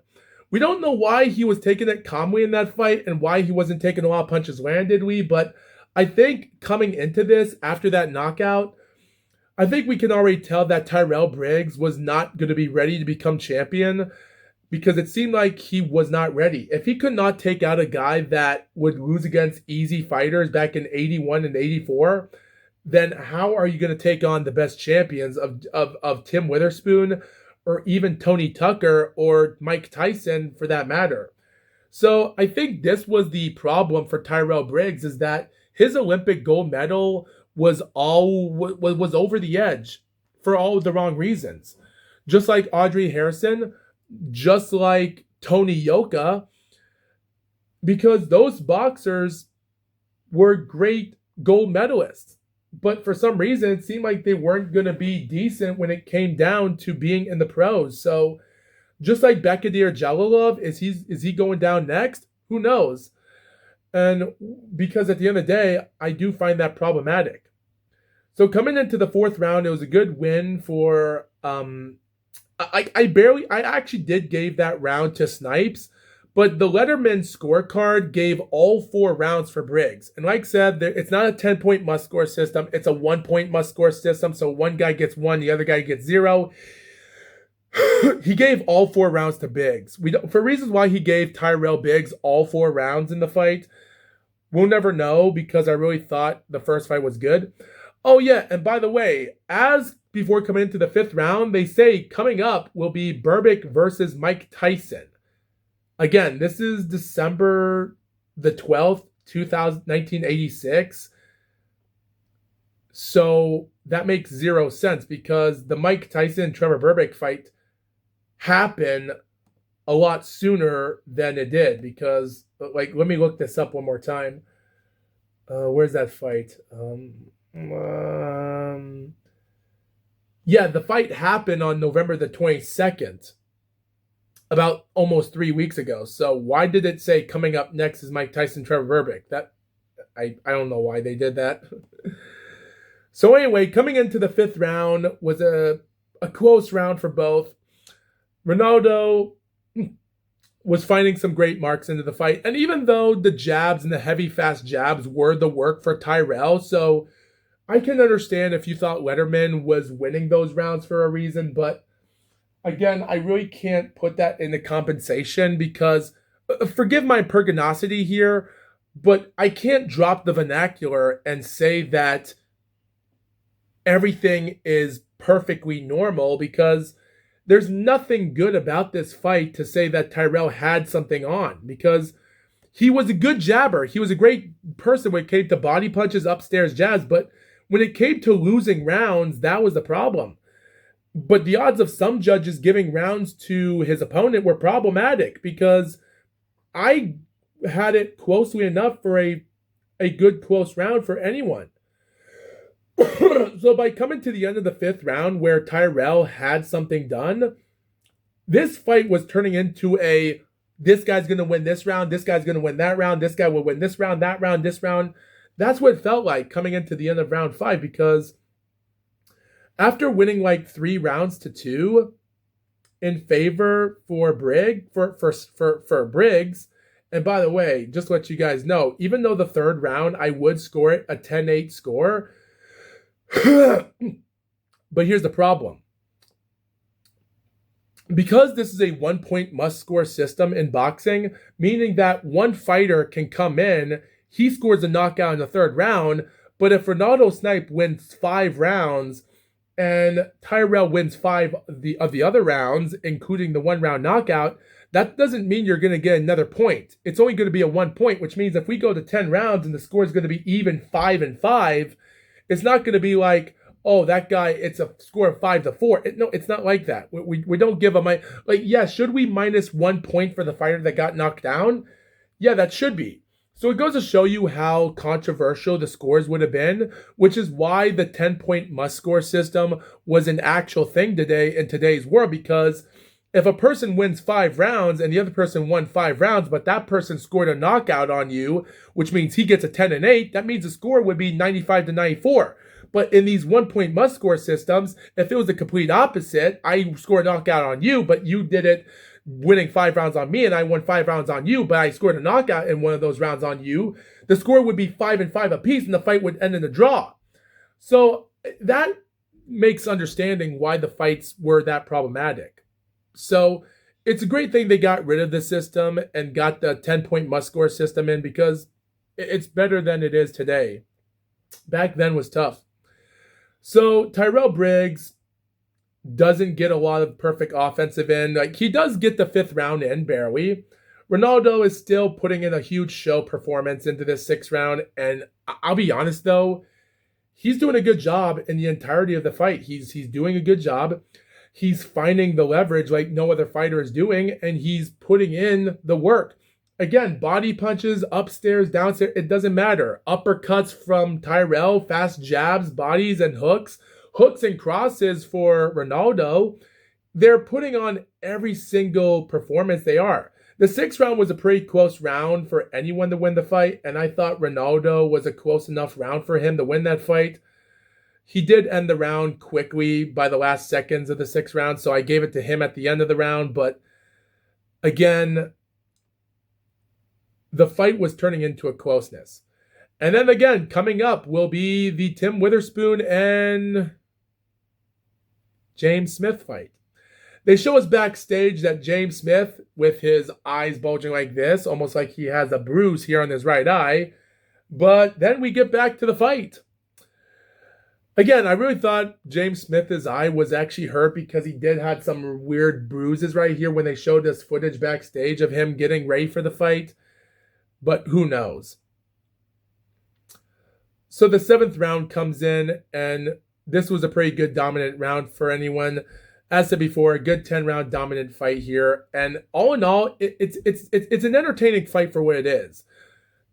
Speaker 1: We don't know why he was taking it calmly in that fight and why he wasn't taking a lot of punches landed, but I think coming into this after that knockout, I think we can already tell that Tyrell Briggs was not going to be ready to become champion because it seemed like he was not ready. If he could not take out a guy that would lose against easy fighters back in 81 and 84, then how are you going to take on the best champions of Tim Witherspoon or even Tony Tucker or Mike Tyson for that matter? So I think this was the problem for Tyrell Briggs, is that his Olympic gold medal was over the edge for all of the wrong reasons. Just like Audrey Harrison, just like Tony Yoka, because those boxers were great gold medalists. But for some reason, it seemed like they weren't going to be decent when it came down to being in the pros. So just like Bekadir Jalilov, is he going down next? Who knows? And because at the end of the day, I do find that problematic. So coming into the fourth round, it was a good win for I actually did give that round to Snipes, but the Letterman scorecard gave all 4 rounds for Briggs. And like I said, it's not a 10-point must-score system. It's a 1-point must-score system. So one guy gets 1, the other guy gets 0. He gave all 4 rounds to Briggs. For reasons why he gave Tyrell Briggs all 4 rounds in the fight, we'll never know because I really thought the first fight was good. Oh yeah, and by the way, as before coming into the 5th round, they say coming up will be Berbick versus Mike Tyson. Again, this is December the 12th, 1986. So that makes 0 sense because the Mike Tyson Trevor Berbick fight happened a lot sooner than it did because, like, let me look this up one more time. Where's that fight? Yeah, the fight happened on November the 22nd, about almost 3 weeks ago. So why did it say coming up next is Mike Tyson, Trevor Berbick? That I don't know why they did that. So anyway, coming into the 5th round was a close round for both. Ronaldo was finding some great marks into the fight. And even though the jabs and the heavy, fast jabs were the work for Tyrell, so I can understand if you thought Letterman was winning those rounds for a reason, but again, I really can't put that into compensation because, forgive my pergnosity here, but I can't drop the vernacular and say that everything is perfectly normal because there's nothing good about this fight to say that Tyrell had something on because he was a good jabber. He was a great person when it came to body punches, upstairs jabs, but when it came to losing rounds, that was the problem. But the odds of some judges giving rounds to his opponent were problematic because I had it closely enough for a good close round for anyone. So by coming to the end of the 5th round where Tyrell had something done, this fight was turning into this guy's going to win this round, this guy's going to win that round, this guy will win this round, that round, this round. That's what it felt like coming into the end of round 5 because after winning like 3 rounds to 2 in favor for Briggs, and by the way, just to let you guys know, even though the 3rd round I would score it a 10-8 score, but here's the problem. Because this is a 1-point must-score system in boxing, meaning that one fighter can come in, he scores a knockout in the 3rd round, but if Ronaldo Snipe wins 5 rounds and Tyrell wins 5 of the other rounds, including the 1-round knockout, that doesn't mean you're going to get another point. It's only going to be a 1 point, which means if we go to 10 rounds and the score is going to be even 5-5, it's not going to be like, oh, that guy, it's a score of 5-4. No, it's not like that. We don't give a should we minus 1 point for the fighter that got knocked down? Yeah, that should be. So it goes to show you how controversial the scores would have been, which is why the 10-point must-score system was an actual thing today in today's world, because if a person wins 5 rounds and the other person won 5 rounds, but that person scored a knockout on you, which means he gets a 10-8, that means the score would be 95-94. But in these 1-point must-score systems, if it was the complete opposite, I score a knockout on you, but you did it winning 5 rounds on me and I won 5 rounds on you, but I scored a knockout in one of those rounds on you, the score would be 5-5 apiece and the fight would end in a draw. So that makes understanding why the fights were that problematic. So it's a great thing they got rid of the system and got the 10-point must score system in, because it's better than it is today. Back then was tough. So Tyrell Briggs doesn't get a lot of perfect offensive in. Like, he does get the 5th round in, barely. Ronaldo is still putting in a huge show performance into this 6th round. And I'll be honest, though, he's doing a good job in the entirety of the fight. He's doing a good job. He's finding the leverage like no other fighter is doing, and he's putting in the work. Again, body punches, upstairs, downstairs, it doesn't matter. Uppercuts from Tyrell, fast jabs, bodies, and hooks and crosses for Ronaldo. They're putting on every single performance they are. The 6th round was a pretty close round for anyone to win the fight, and I thought Ronaldo was a close enough round for him to win that fight. He did end the round quickly by the last seconds of the 6th round, so I gave it to him at the end of the round. But again, the fight was turning into a closeness. And then again, coming up will be the Tim Witherspoon and James Smith fight. They show us backstage that James Smith, with his eyes bulging like this, almost like he has a bruise here on his right eye. But then we get back to the fight. Again, I really thought James Smith's eye was actually hurt, because he did have some weird bruises right here when they showed this footage backstage of him getting ready for the fight. But who knows? So the 7th round comes in, and this was a pretty good dominant round for anyone. As said before, a good 10-round dominant fight here. And all in all, it's an entertaining fight for what it is.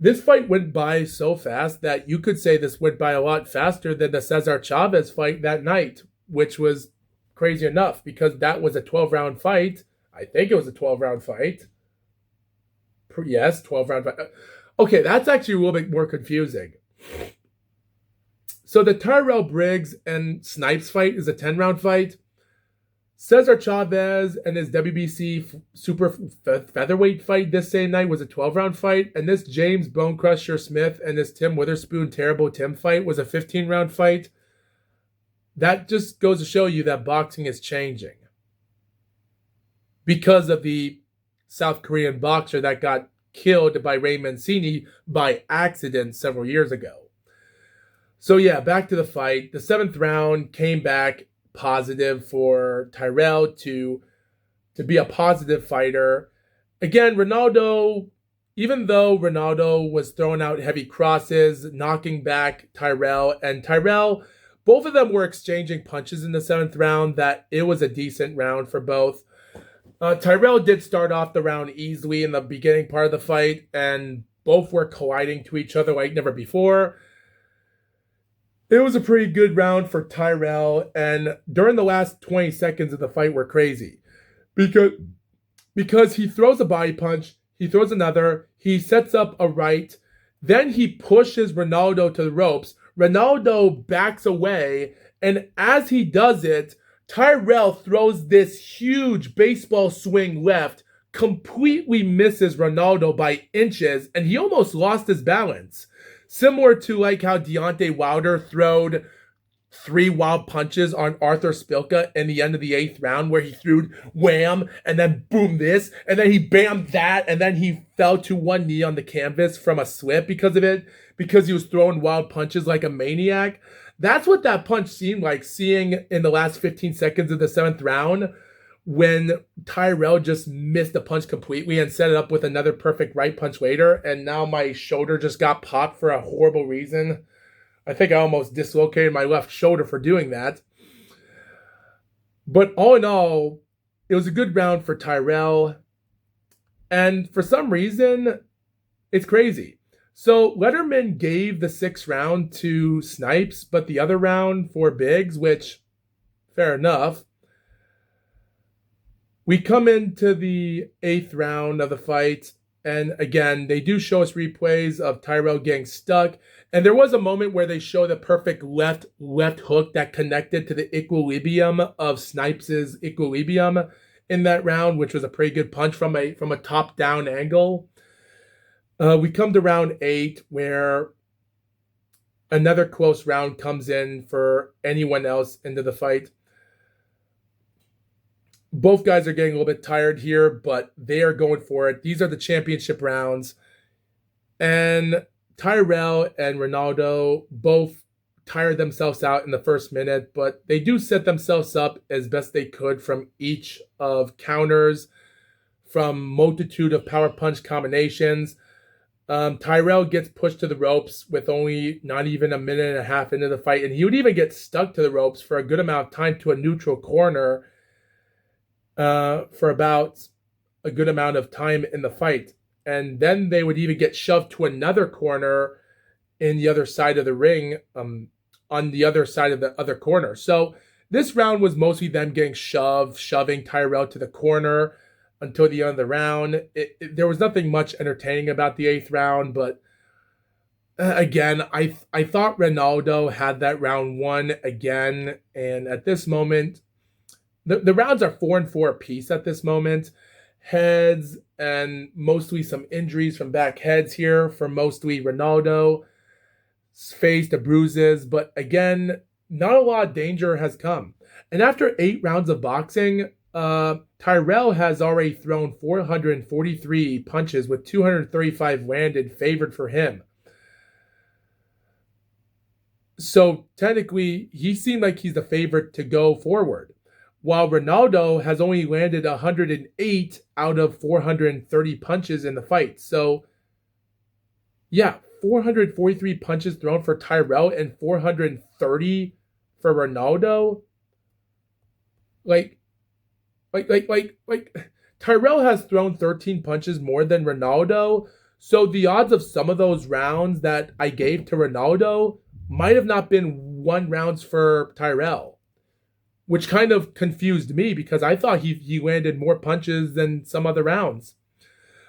Speaker 1: This fight went by so fast that you could say this went by a lot faster than the Cesar Chavez fight that night, which was crazy enough, because that was a 12-round fight. I think it was a 12-round fight. Yes, 12-round fight. Okay, that's actually a little bit more confusing. So the Tyrell Briggs and Snipes fight is a 10-round fight. Cesar Chavez and his WBC super featherweight fight this same night was a 12-round fight. And this James Bone Crusher Smith and this Tim Witherspoon Terrible Tim fight was a 15-round fight. That just goes to show you that boxing is changing, because of the South Korean boxer that got killed by Ray Mancini by accident several years ago. So yeah, back to the fight. The 7th round came back positive for Tyrell to be a positive fighter. Again, Ronaldo, even though Ronaldo was throwing out heavy crosses, knocking back Tyrell, and Tyrell, both of them were exchanging punches in the 7th round, that it was a decent round for both. Tyrell did start off the round easily in the beginning part of the fight, and both were colliding to each other like never before. It was a pretty good round for Tyrell, and during the last 20 seconds of the fight were crazy. Because he throws a body punch, he throws another, he sets up a right, then he pushes Ronaldo to the ropes. Ronaldo backs away, and as he does it, Tyrell throws this huge baseball swing left, completely misses Ronaldo by inches, and he almost lost his balance. Similar to like how Deontay Wilder throwed 3 wild punches on Arthur Spilka in the end of the 8th round, where he threw wham, and then boom this, and then he bam that, and then he fell to one knee on the canvas from a slip because of it, because he was throwing wild punches like a maniac. That's what that punch seemed like, seeing in the last 15 seconds of the 7th round, when Tyrell just missed the punch completely and set it up with another perfect right punch later, and now my shoulder just got popped for a horrible reason. I think I almost dislocated my left shoulder for doing that. But all in all, it was a good round for Tyrell. And for some reason, it's crazy. So Letterman gave the 6th round to Snipes, but the other round for Biggs, which, fair enough. We come into the 8th round of the fight, and again, they do show us replays of Tyrell getting stuck. And there was a moment where they show the perfect left hook that connected to the equilibrium of Snipes' equilibrium. in that round, which was a pretty good punch from a top down angle. We come to round 8, where another close round comes in for anyone else into the fight. Both guys are getting a little bit tired here, but they are going for it. These are the championship rounds. And Tyrell and Ronaldo both tired themselves out in the first minute, but they do set themselves up as best they could from each of counters, from multitude of power punch combinations. Tyrell gets pushed to the ropes with only not even a minute and a half into the fight, and he would even get stuck to the ropes for a good amount of time to a neutral corner for about a good amount of time in the fight. And then they would even get shoved to another corner in the other side of the ring, on the other side of the other corner. So this round was mostly them getting shoving Tyrell to the corner until the end of the round. There was nothing much entertaining about the 8th round, but again, I thought Ronaldo had that round won again. And at this moment, the rounds are 4-4 apiece at this moment. Heads and mostly some injuries from back heads here for mostly Ronaldo. Face to bruises, but again, not a lot of danger has come. And after 8 rounds of boxing, Tyrell has already thrown 443 punches with 235 landed, favored for him. So technically, he seemed like he's the favorite to go forward, while Ronaldo has only landed 108 out of 430 punches in the fight. So, yeah, 443 punches thrown for Tyrell and 430 for Ronaldo. Like Tyrell has thrown 13 punches more than Ronaldo. So the odds of some of those rounds that I gave to Ronaldo might have not been 1 rounds for Tyrell, which kind of confused me because I thought he landed more punches than some other rounds.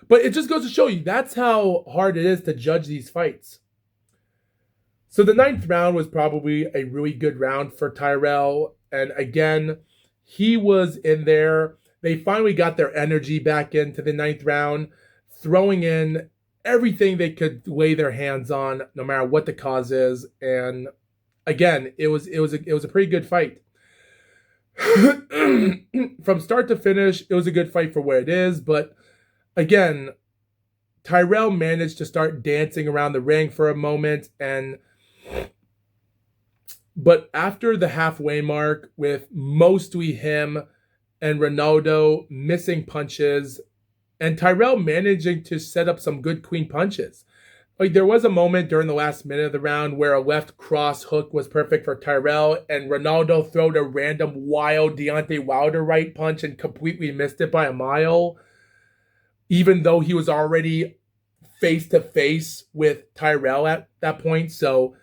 Speaker 1: But it just goes to show you that's how hard it is to judge these fights. So the 9th round was probably a really good round for Tyrell. And again, he was in there. They finally got their energy back into the 9th round, throwing in everything they could lay their hands on, no matter what the cause is. And again, it was a pretty good fight. From start to finish, it was a good fight for what it is, but again, Tyrell managed to start dancing around the ring for a moment, but after the halfway mark, with mostly him and Ronaldo missing punches, and Tyrell managing to set up some good clean punches. Like, there was a moment during the last minute of the round where a left cross hook was perfect for Tyrell, and Ronaldo throwed a random wild Deontay Wilder right punch and completely missed it by a mile, even though he was already face-to-face with Tyrell at that point. So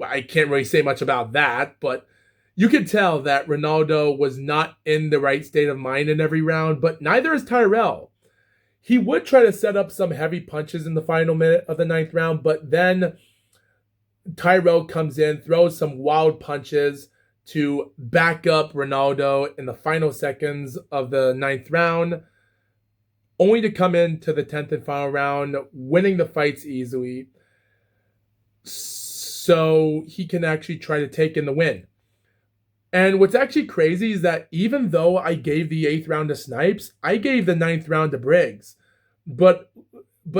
Speaker 1: I can't really say much about that, but you could tell that Ronaldo was not in the right state of mind in every round, but neither is Tyrell. He would try to set up some heavy punches in the final minute of the 9th round, but then Tyrell comes in, throws some wild punches to back up Ronaldo in the final seconds of the 9th round, only to come into the 10th and final round, winning the fights easily, so he can actually try to take in the win. And what's actually crazy is that even though I gave the 8th round to Snipes, I gave the 9th round to Briggs. But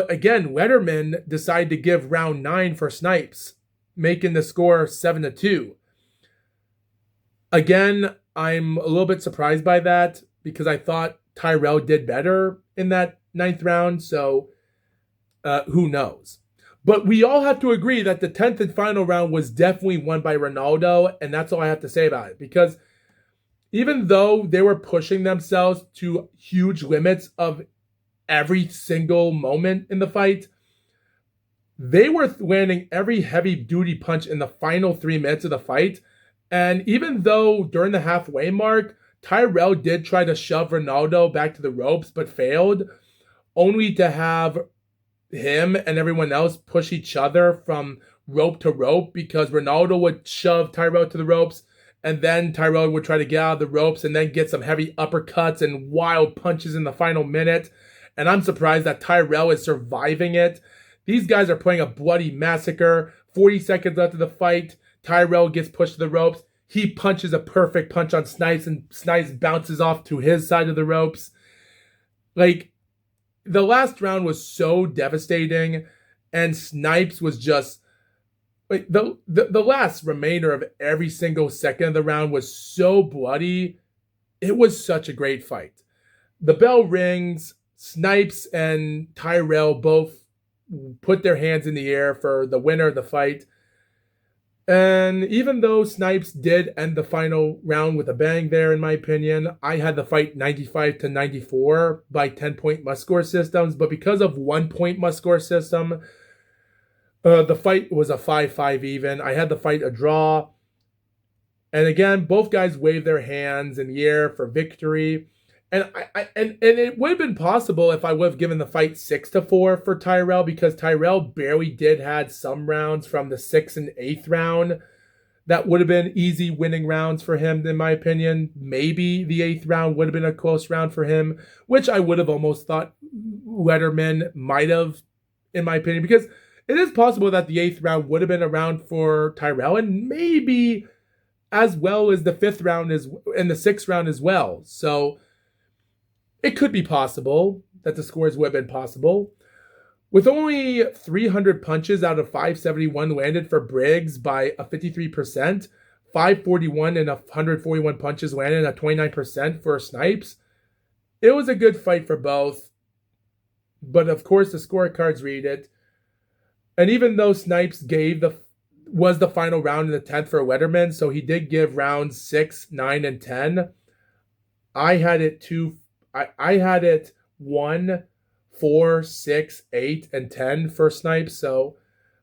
Speaker 1: again, Letterman decided to give round 9 for Snipes, making the score 7-2. Again, I'm a little bit surprised by that because I thought Tyrell did better in that 9th round, so who knows. But we all have to agree that the 10th and final round was definitely won by Ronaldo, and that's all I have to say about it. Because even though they were pushing themselves to huge limits of every single moment in the fight, they were landing every heavy-duty punch in the final 3 minutes of the fight. And even though during the halfway mark, Tyrell did try to shove Ronaldo back to the ropes, but failed, only to have him and everyone else push each other from rope to rope because Ronaldo would shove Tyrell to the ropes and then Tyrell would try to get out of the ropes and then get some heavy uppercuts and wild punches in the final minute. And I'm surprised that Tyrell is surviving it. These guys are playing a bloody massacre. 40 seconds left of the fight. Tyrell gets pushed to the ropes. He punches a perfect punch on Snipes, and Snipes bounces off to his side of the ropes. Like, the last round was so devastating, and Snipes was just... Like, the last remainder of every single second of the round was so bloody. It was such a great fight. The bell rings. Snipes and Tyrell both put their hands in the air for the winner of the fight. And even though Snipes did end the final round with a bang there, in my opinion, I had the fight 95-94 by 10-point must-score systems. But because of 1-point must-score system, the fight was a 5-5 even. I had the fight a draw. And again, both guys waved their hands in the air for victory. And and it would have been possible if I would have given the fight 6-4 for Tyrell, because Tyrell barely did had some rounds from the 6th and 8th round that would have been easy winning rounds for him, in my opinion. Maybe the 8th round would have been a close round for him, which I would have almost thought Letterman might have, in my opinion, because it is possible that the 8th round would have been a round for Tyrell, and maybe as well as the 5th round and the 6th round as well. So it could be possible that the scores would have been possible. With only 300 punches out of 571 landed for Briggs by a 53%, 541 and 141 punches landed at 29% for Snipes, it was a good fight for both. But of course, the scorecards read it. And even though Snipes was the final round in the 10th for Letterman, so he did give rounds 6, 9, and 10, I had it 1, 4, 6, 8, and 10 for Snipes. So,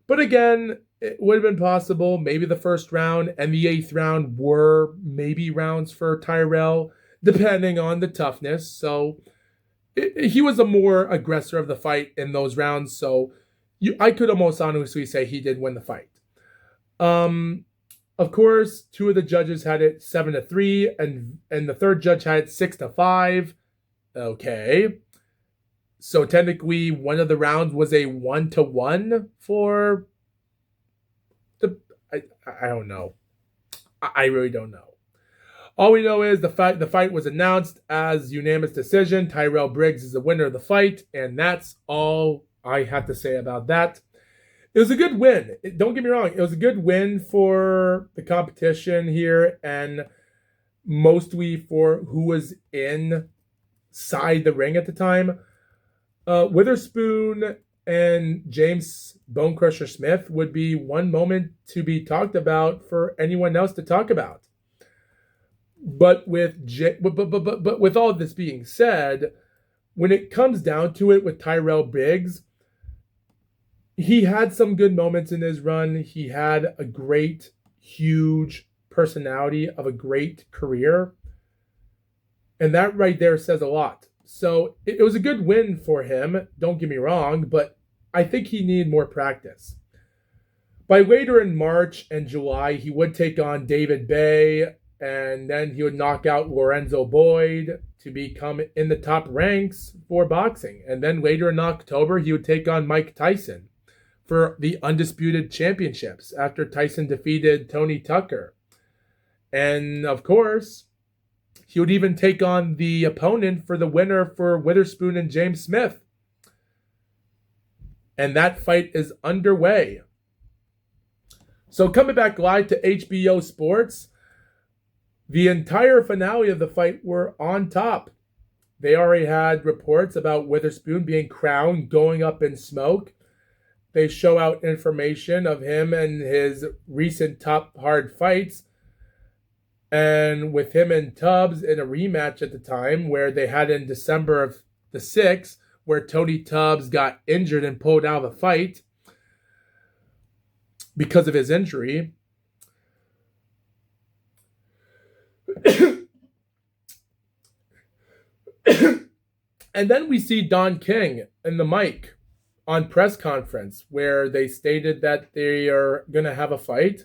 Speaker 1: but again, it would have been possible. Maybe the first round and the 8th round were maybe rounds for Tyrell, depending on the toughness. So he was a more aggressor of the fight in those rounds. So I could almost honestly say he did win the fight. Of course, 2 of the judges had it 7-3, and the third judge had it 6-5. Okay. So technically, one of the rounds was a 1-1 for the... I don't know. I really don't know. All we know is the fight was announced as unanimous decision. Tyrell Briggs is the winner of the fight, and that's all I have to say about that. It was a good win. Don't get me wrong. It was a good win for the competition here, and mostly for who was inside the ring at the time. Witherspoon and James Bonecrusher Smith would be one moment to be talked about for anyone else to talk about. But with all of this being said, when it comes down to it with Tyrell Briggs, he had some good moments in his run. He had a great, huge personality of a great career. And that right there says a lot. So it was a good win for him, don't get me wrong, but I think he needed more practice. By later in March and July, he would take on David Bay, and then he would knock out Lorenzo Boyd to become in the top ranks for boxing. And then later in October, he would take on Mike Tyson for the undisputed championships after Tyson defeated Tony Tucker. And of course, he would even take on the opponent for the winner for Witherspoon and James Smith. And that fight is underway. So coming back live to HBO Sports, the entire finale of the fight were on top. They already had reports about Witherspoon being crowned, going up in smoke. They show out information of him and his recent top hard fights. And with him and Tubbs in a rematch at the time, where they had in December of the 6th, where Tony Tubbs got injured and pulled out of the fight because of his injury. And then we see Don King and the mic on press conference where they stated that they are going to have a fight.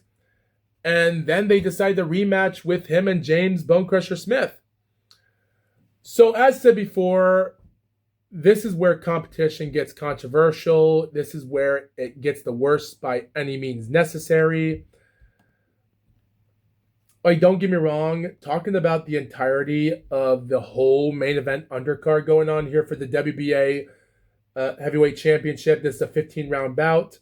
Speaker 1: And then they decide to rematch with him and James Bonecrusher Smith. So, as said before, this is where competition gets controversial. This is where it gets the worst by any means necessary. Like, don't get me wrong, talking about the entirety of the whole main event undercard going on here for the WBA Heavyweight Championship. This is a 15-round bout.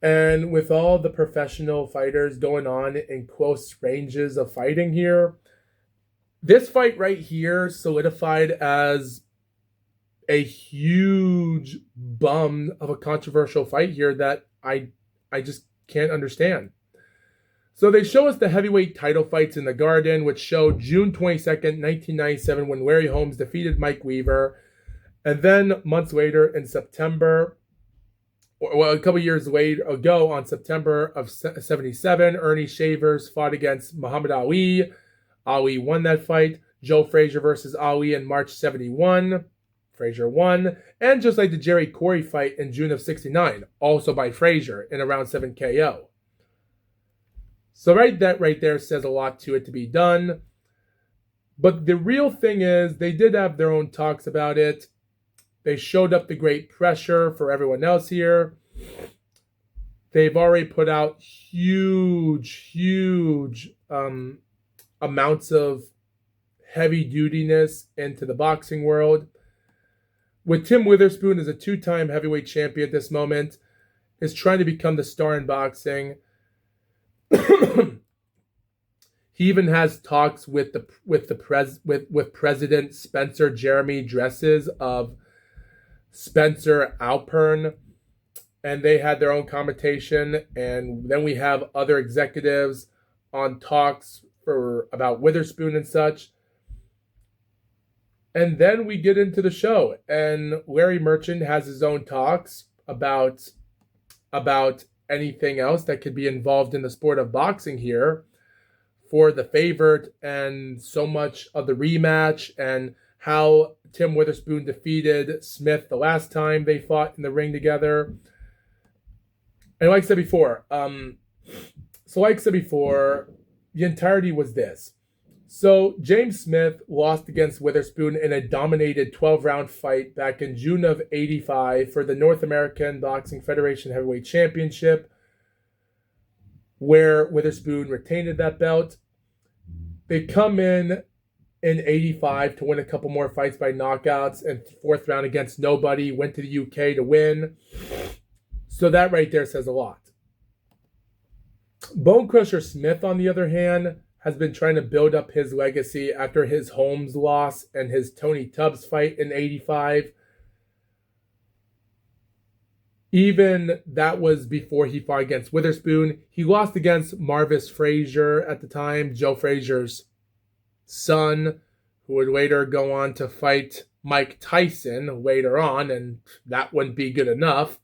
Speaker 1: And with all the professional fighters going on in close ranges of fighting here, this fight right here solidified as a huge bum of a controversial fight here that I just can't understand. So they show us the heavyweight title fights in the Garden, which showed June 22nd, 1997, when Larry Holmes defeated Mike Weaver. And then months later in September, well, a couple years ago, on September of 77, Ernie Shavers fought against Muhammad Ali. Ali won that fight. Joe Frazier versus Ali in March 71. Frazier won. And just like the Jerry Corey fight in June of 69, also by Frazier in a round 7 KO. So that right there says a lot to it to be done. But the real thing is, they did have their own talks about it. They showed up the great pressure for everyone else here. They've already put out huge amounts of heavy dutiness into the boxing world. With Tim Witherspoon as a 2-time heavyweight champion at this moment, is trying to become the star in boxing. He even has talks with President Spencer Jeremy Dresses of Spencer Alpern, and they had their own commentation. And then we have other executives on talks about Witherspoon and such. And then we get into the show, and Larry Merchant has his own talks about anything else that could be involved in the sport of boxing here for the favorite, and so much of the rematch, and how Tim Witherspoon defeated Smith the last time they fought in the ring together. And like I said before, the entirety was this. So James Smith lost against Witherspoon in a dominated 12-round fight back in June of 85 for the North American Boxing Federation Heavyweight Championship, where Witherspoon retained that belt. They come in 85 to win a couple more fights by knockouts, and 4th round against nobody, went to the UK to win. So that right there says a lot. Bonecrusher Smith, on the other hand, has been trying to build up his legacy after his Holmes loss and his Tony Tubbs fight in 85. Even that was before he fought against Witherspoon. He lost against Marvis Frazier at the time, Joe Frazier's son, who would later go on to fight Mike Tyson later on, and that wouldn't be good enough.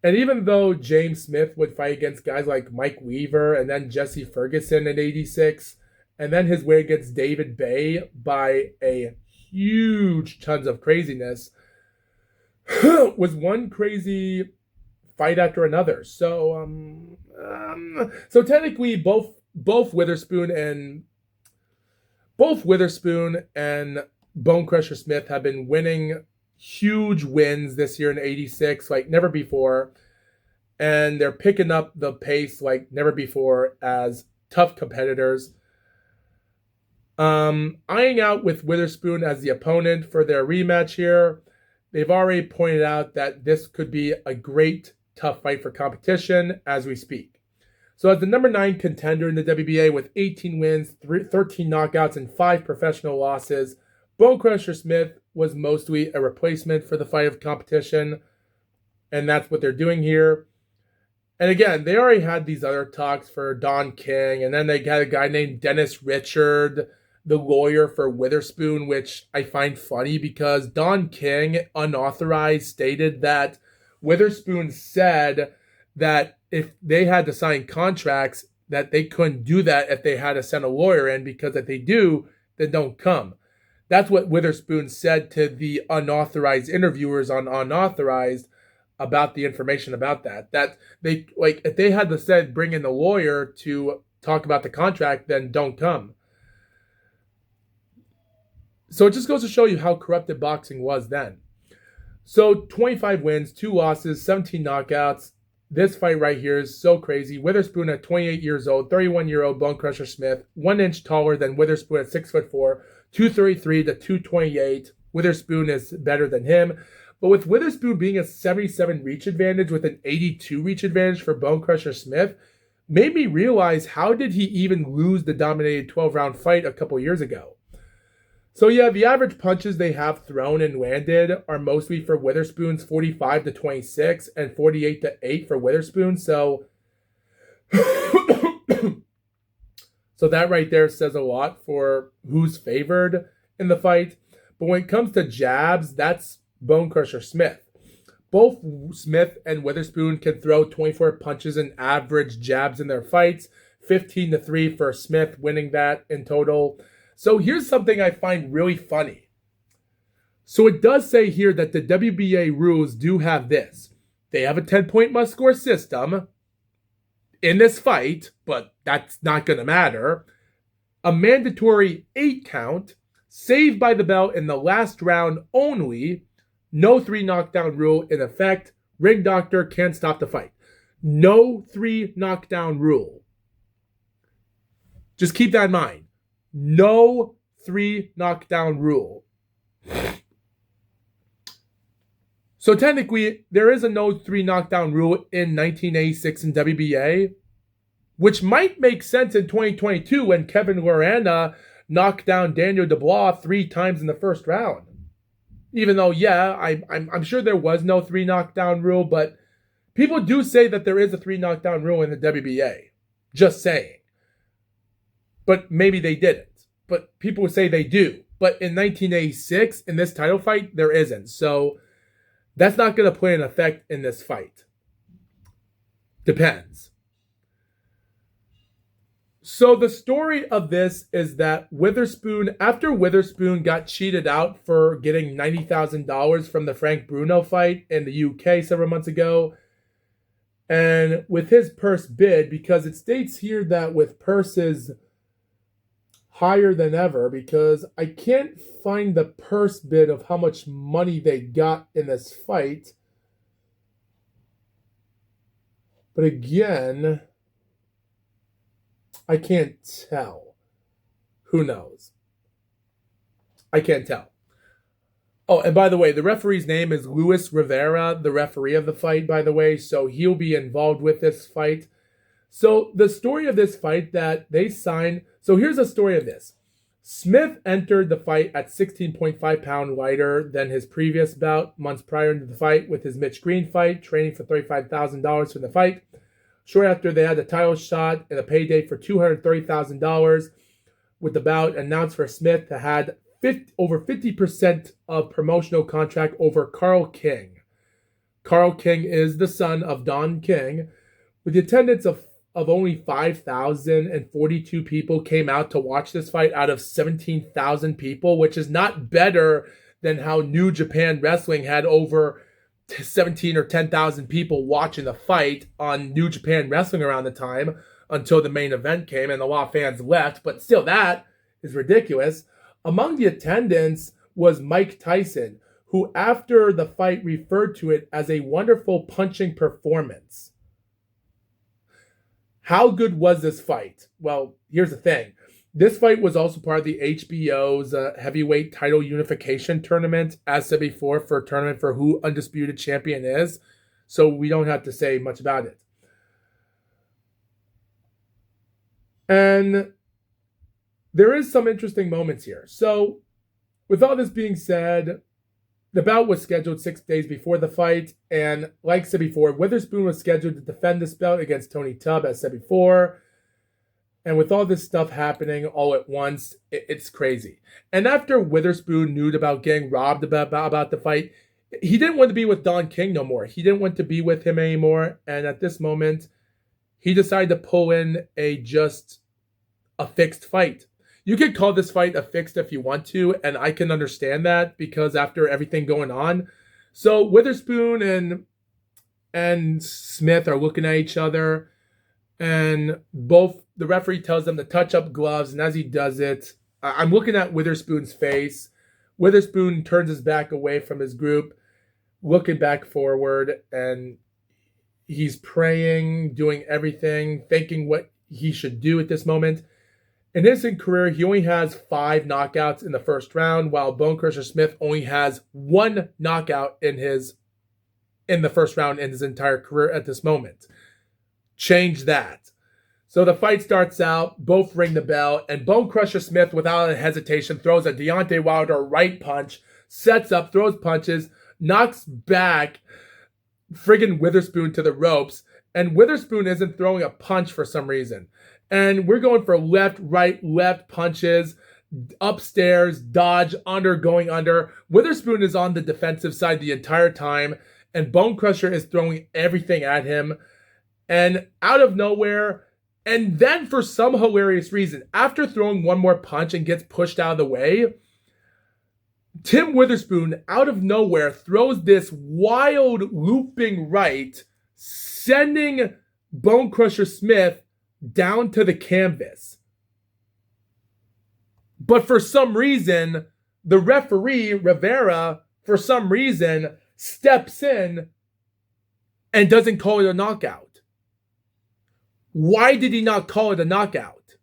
Speaker 1: And even though James Smith would fight against guys like Mike Weaver and then Jesse Ferguson in 86, and then his way against David Bay by a huge tons of craziness, was one crazy fight after another. So technically both Witherspoon and Bonecrusher Smith have been winning huge wins this year in 86 like never before, and they're picking up the pace like never before as tough competitors. Eyeing out with Witherspoon as the opponent for their rematch here. They've already pointed out that this could be a great tough fight for competition as we speak. So as the number 9 contender in the WBA with 18 wins, 13 knockouts, and 5 professional losses, Bonecrusher Smith was mostly a replacement for the fight of competition, and that's what they're doing here. And again, they already had these other talks for Don King, and then they had a guy named Dennis Richard, the lawyer for Witherspoon, which I find funny because Don King, unauthorized, stated that Witherspoon said that if they had to sign contracts, that they couldn't do that if they had to send a lawyer in, because if they do, then don't come. That's what Witherspoon said to the unauthorized interviewers on Unauthorized. about the information about that. That they like if they had said bring in the lawyer to talk about the contract, then don't come. So it just goes to show you how corrupted boxing was then. So 25 wins, 2 losses, 17 knockouts. This fight right here is so crazy. Witherspoon at 28 years old, 31-year-old Bone Crusher Smith, 1 inch taller than Witherspoon at 6'4", 233 to 228. Witherspoon is better than him. But with Witherspoon being a 77 reach advantage with an 82 reach advantage for Bone Crusher Smith, made me realize how did he even lose the dominated 12-round fight a couple years ago. So yeah, the average punches they have thrown and landed are mostly for Witherspoon's 45 to 26 and 48 to 8 for Witherspoon. So so that right there says a lot for who's favored in the fight. But when it comes to jabs, that's Bone Crusher Smith. Both Smith and Witherspoon can throw 24 punches and average jabs in their fights. 15 to 3 for Smith, winning that in total. So here's something I find really funny. So it does say here that the WBA rules do have this. They have a 10-point must-score system in this fight, but that's not going to matter. A mandatory 8 count, saved by the bell in the last round only, no 3 knockdown rule in effect, ring doctor can't stop the fight. No 3 knockdown rule. Just keep that in mind. No 3 knockdown rule. So technically, there is a no 3 knockdown rule in 1986 in WBA, which might make sense in 2022 when Kevin Lorana knocked down Daniel Dubois 3 times in the first round. Even though, yeah, I'm sure there was no 3 knockdown rule, but people do say that there is a 3 knockdown rule in the WBA. Just saying. But maybe they didn't. But people say they do. But in 1986, in this title fight, there isn't. So that's not going to play an effect in this fight. Depends. So the story of this is that after Witherspoon got cheated out for getting $90,000 from the Frank Bruno fight in the UK several months ago, and with his purse bid, because it states here that with purses higher than ever, because I can't find the purse bid of how much money they got in this fight. But again, I can't tell. Who knows? I can't tell. Oh, and by the way, the referee's name is Luis Rivera, the referee of the fight, by the way, so he'll be involved with this fight. So the story of this fight that they signed, so here's the story of this. Smith entered the fight at 16.5 pound lighter than his previous bout months prior to the fight with his Mitch Green fight, training for $35,000 for the fight. Shortly after, they had a title shot and a payday for $230,000 with the bout announced for Smith to had over 50% of promotional contract over Carl King. Carl King is the son of Don King. With the attendance of only 5,042 people came out to watch this fight out of 17,000 people, which is not better than how New Japan Wrestling had over 17 or 10,000 people watching the fight on New Japan Wrestling around the time until the main event came and a lot of fans left. But still, that is ridiculous. Among the attendants was Mike Tyson, who after the fight referred to it as a wonderful punching performance. How good was this fight? Well, here's the thing. This fight was also part of the HBO's heavyweight title unification tournament, as said before, for a tournament for who undisputed champion is. So we don't have to say much about it. And there is some interesting moments here. So with all this being said, the bout was scheduled 6 days before the fight, and like I said before, Witherspoon was scheduled to defend this bout against Tony Tubb, as said before. And with all this stuff happening all at once, it's crazy. And after Witherspoon knew about getting robbed about the fight, he didn't want to be with Don King no more. He didn't want to be with him anymore. And at this moment, he decided to pull in a fixed fight. You could call this fight a fixed if you want to, and I can understand that because after everything going on. So Witherspoon and and Smith are looking at each other, and both the referee tells them to touch up gloves, and as he does it, I'm looking at Witherspoon's face. Witherspoon turns his back away from his group, looking back forward, and he's praying, doing everything, thinking what he should do at this moment. In his career, he only has 5 knockouts in the first round, while Bone Crusher Smith only has 1 knockout in the first round in his entire career at this moment. Change that. So the fight starts out, both ring the bell, and Bone Crusher Smith, without a hesitation, throws a Deontay Wilder right punch, sets up, throws punches, knocks back friggin' Witherspoon to the ropes, and Witherspoon isn't throwing a punch for some reason. And we're going for left, right, left punches, upstairs, dodge, under, going under. Witherspoon is on the defensive side the entire time, and Bone Crusher is throwing everything at him. And out of nowhere, and then for some hilarious reason, after throwing one more punch and gets pushed out of the way, Tim Witherspoon, out of nowhere, throws this wild looping right, sending Bone Crusher Smith down to the canvas. But for some reason, the referee, Rivera, for some reason, steps in and doesn't call it a knockout. Why did he not call it a knockout?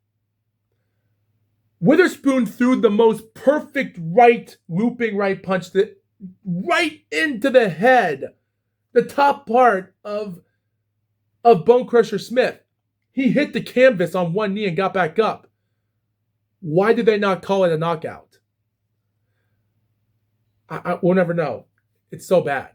Speaker 1: Witherspoon threw the most perfect right, looping right punch right into the head, the top part of Bone Crusher Smith. He hit the canvas on one knee and got back up. Why did they not call it a knockout? We'll never know. It's so bad.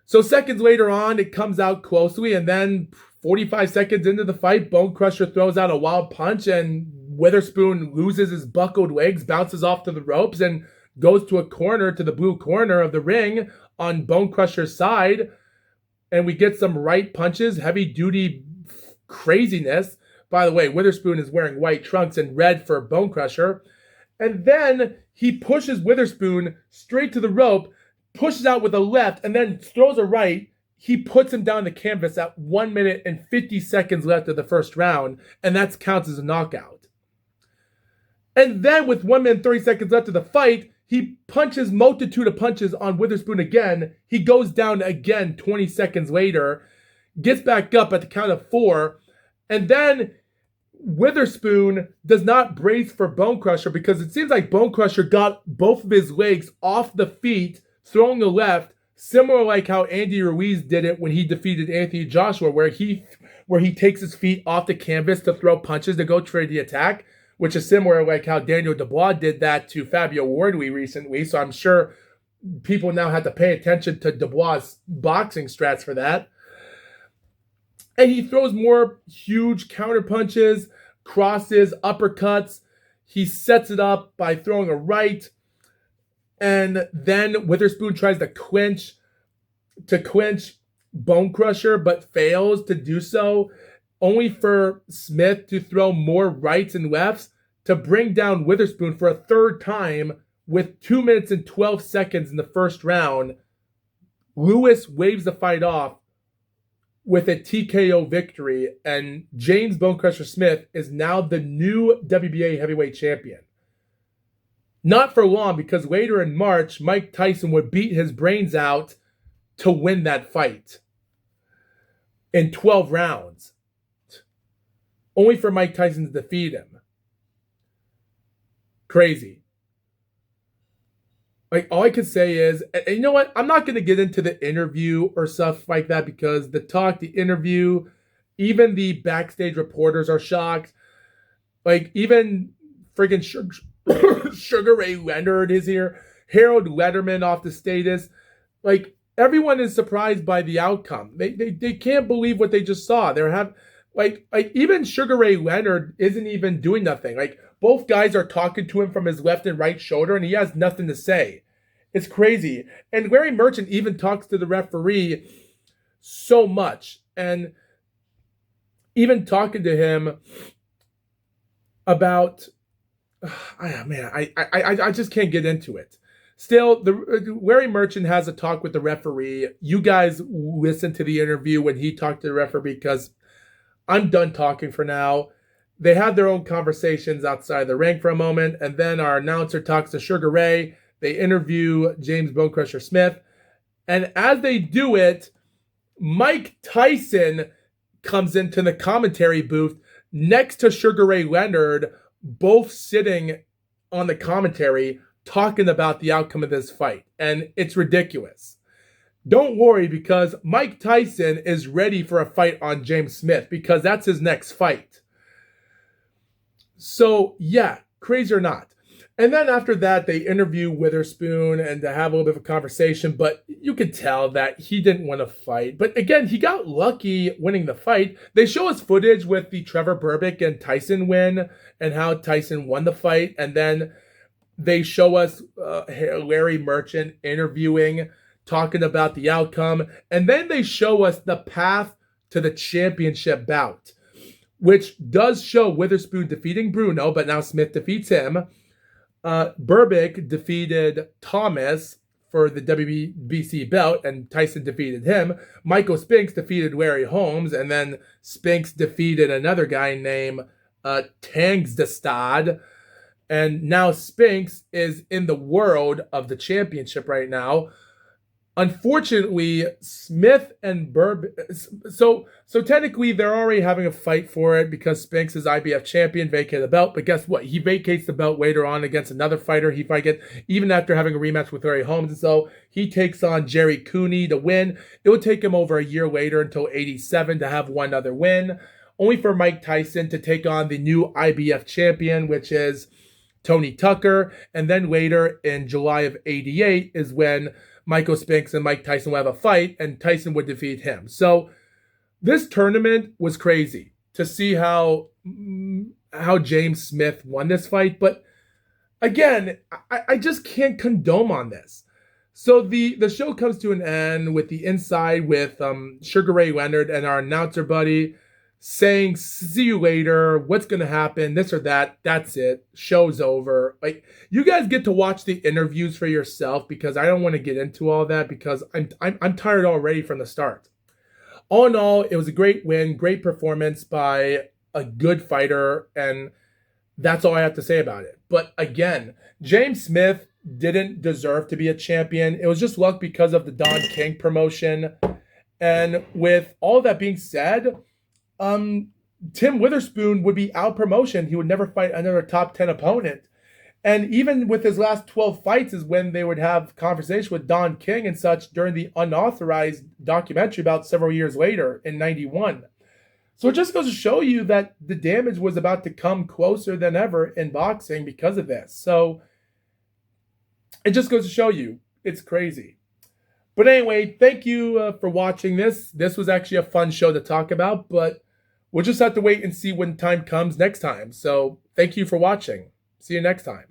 Speaker 1: So seconds later on, it comes out closely, and then 45 seconds into the fight, Bone Crusher throws out a wild punch, and Witherspoon loses his buckled legs, bounces off to the ropes, and goes to a corner, to the blue corner of the ring on Bone Crusher's side. And we get some right punches, heavy-duty craziness. By the way, Witherspoon is wearing white trunks and red for Bone Crusher. And then he pushes Witherspoon straight to the rope, pushes out with a left, and then throws a right. He puts him down the canvas at 1 minute and 50 seconds left of the first round, and that counts as a knockout. And then with 1 minute and 30 seconds left of the fight, he punches multitude of punches on Witherspoon again. He goes down again 20 seconds later, gets back up at the count of 4, and then Witherspoon does not brace for Bone Crusher because it seems like Bone Crusher got both of his legs off the feet, throwing a left, similar like how Andy Ruiz did it when he defeated Anthony Joshua, where he takes his feet off the canvas to throw punches to go trade the attack, which is similar like how Daniel Dubois did that to Fabio Wardley recently. So I'm sure people now have to pay attention to Dubois' boxing strats for that. And he throws more huge counter punches, crosses, uppercuts. He sets it up by throwing a right. And then Witherspoon tries to clinch Bone Crusher, but fails to do so, only for Smith to throw more rights and lefts to bring down Witherspoon for a third time with 2 minutes and 12 seconds in the first round. Lewis waves the fight off with a TKO victory, and James Bone Crusher Smith is now the new WBA heavyweight champion. Not for long, because later in March, Mike Tyson would beat his brains out to win that fight in 12 rounds, only for Mike Tyson to defeat him. Crazy. Like, all I could say is, and you know what? I'm not going to get into the interview or stuff like that because the interview, even the backstage reporters are shocked. Like, even friggin' Sugar Ray Leonard is here. Harold Letterman off the status. Like, everyone is surprised by the outcome. They can't believe what they just saw. Like even Sugar Ray Leonard isn't even doing nothing. Like, both guys are talking to him from his left and right shoulder, and he has nothing to say. It's crazy. And Larry Merchant even talks to the referee so much, and even talking to him about, I just can't get into it. Still, the Larry Merchant has a talk with the referee. You guys listen to the interview when he talked to the referee because I'm done talking for now. They have their own conversations outside the ring for a moment, and then our announcer talks to Sugar Ray. They interview James Bonecrusher Smith, and as they do it, Mike Tyson comes into the commentary booth next to Sugar Ray Leonard, both sitting on the commentary talking about the outcome of this fight. And it's ridiculous. Don't worry, because Mike Tyson is ready for a fight on James Smith because that's his next fight. So, yeah, crazy or not. And then after that, they interview Witherspoon and to have a little bit of a conversation, but you could tell that he didn't want to fight. But again, he got lucky winning the fight. They show us footage with the Trevor Berbick and Tyson win and how Tyson won the fight. And then they show us Larry Merchant interviewing, talking about the outcome. And then they show us the path to the championship bout, which does show Witherspoon defeating Bruno, but now Smith defeats him. Berbick defeated Thomas for the WBC belt, and Tyson defeated him. Michael Spinks defeated Larry Holmes, and then Spinks defeated another guy named Tangsdestad. And now Spinks is in the world of the championship right now. Unfortunately, Smith and so technically they're already having a fight for it because Spinks is IBF champion, vacated the belt. But guess what? He vacates the belt later on against another fighter he fight against, even after having a rematch with Larry Holmes. And so he takes on Jerry Cooney to win. It would take him over a year later until 87 to have one other win, only for Mike Tyson to take on the new IBF champion, which is Tony Tucker. And then later in July of 88 is when Michael Spinks and Mike Tyson will have a fight, and Tyson would defeat him. So this tournament was crazy to see how James Smith won this fight. But again, I just can't condone on this. So the show comes to an end with the inside with Sugar Ray Leonard and our announcer buddy saying, see you later, what's going to happen, this or that, that's it, show's over. Like, you guys get to watch the interviews for yourself because I don't want to get into all that because I'm tired already from the start. All in all, it was a great win, great performance by a good fighter, and that's all I have to say about it. But again, James Smith didn't deserve to be a champion. It was just luck because of the Don King promotion. And with all that being said, Tim Witherspoon would be out promotion. He would never fight another top 10 opponent. And even with his last 12 fights is when they would have conversation with Don King and such during the unauthorized documentary about several years later in 91. So it just goes to show you that the damage was about to come closer than ever in boxing because of this. So it just goes to show you it's crazy. But anyway, thank you for watching this. This was actually a fun show to talk about, but we'll just have to wait and see when time comes next time. So thank you for watching. See you next time.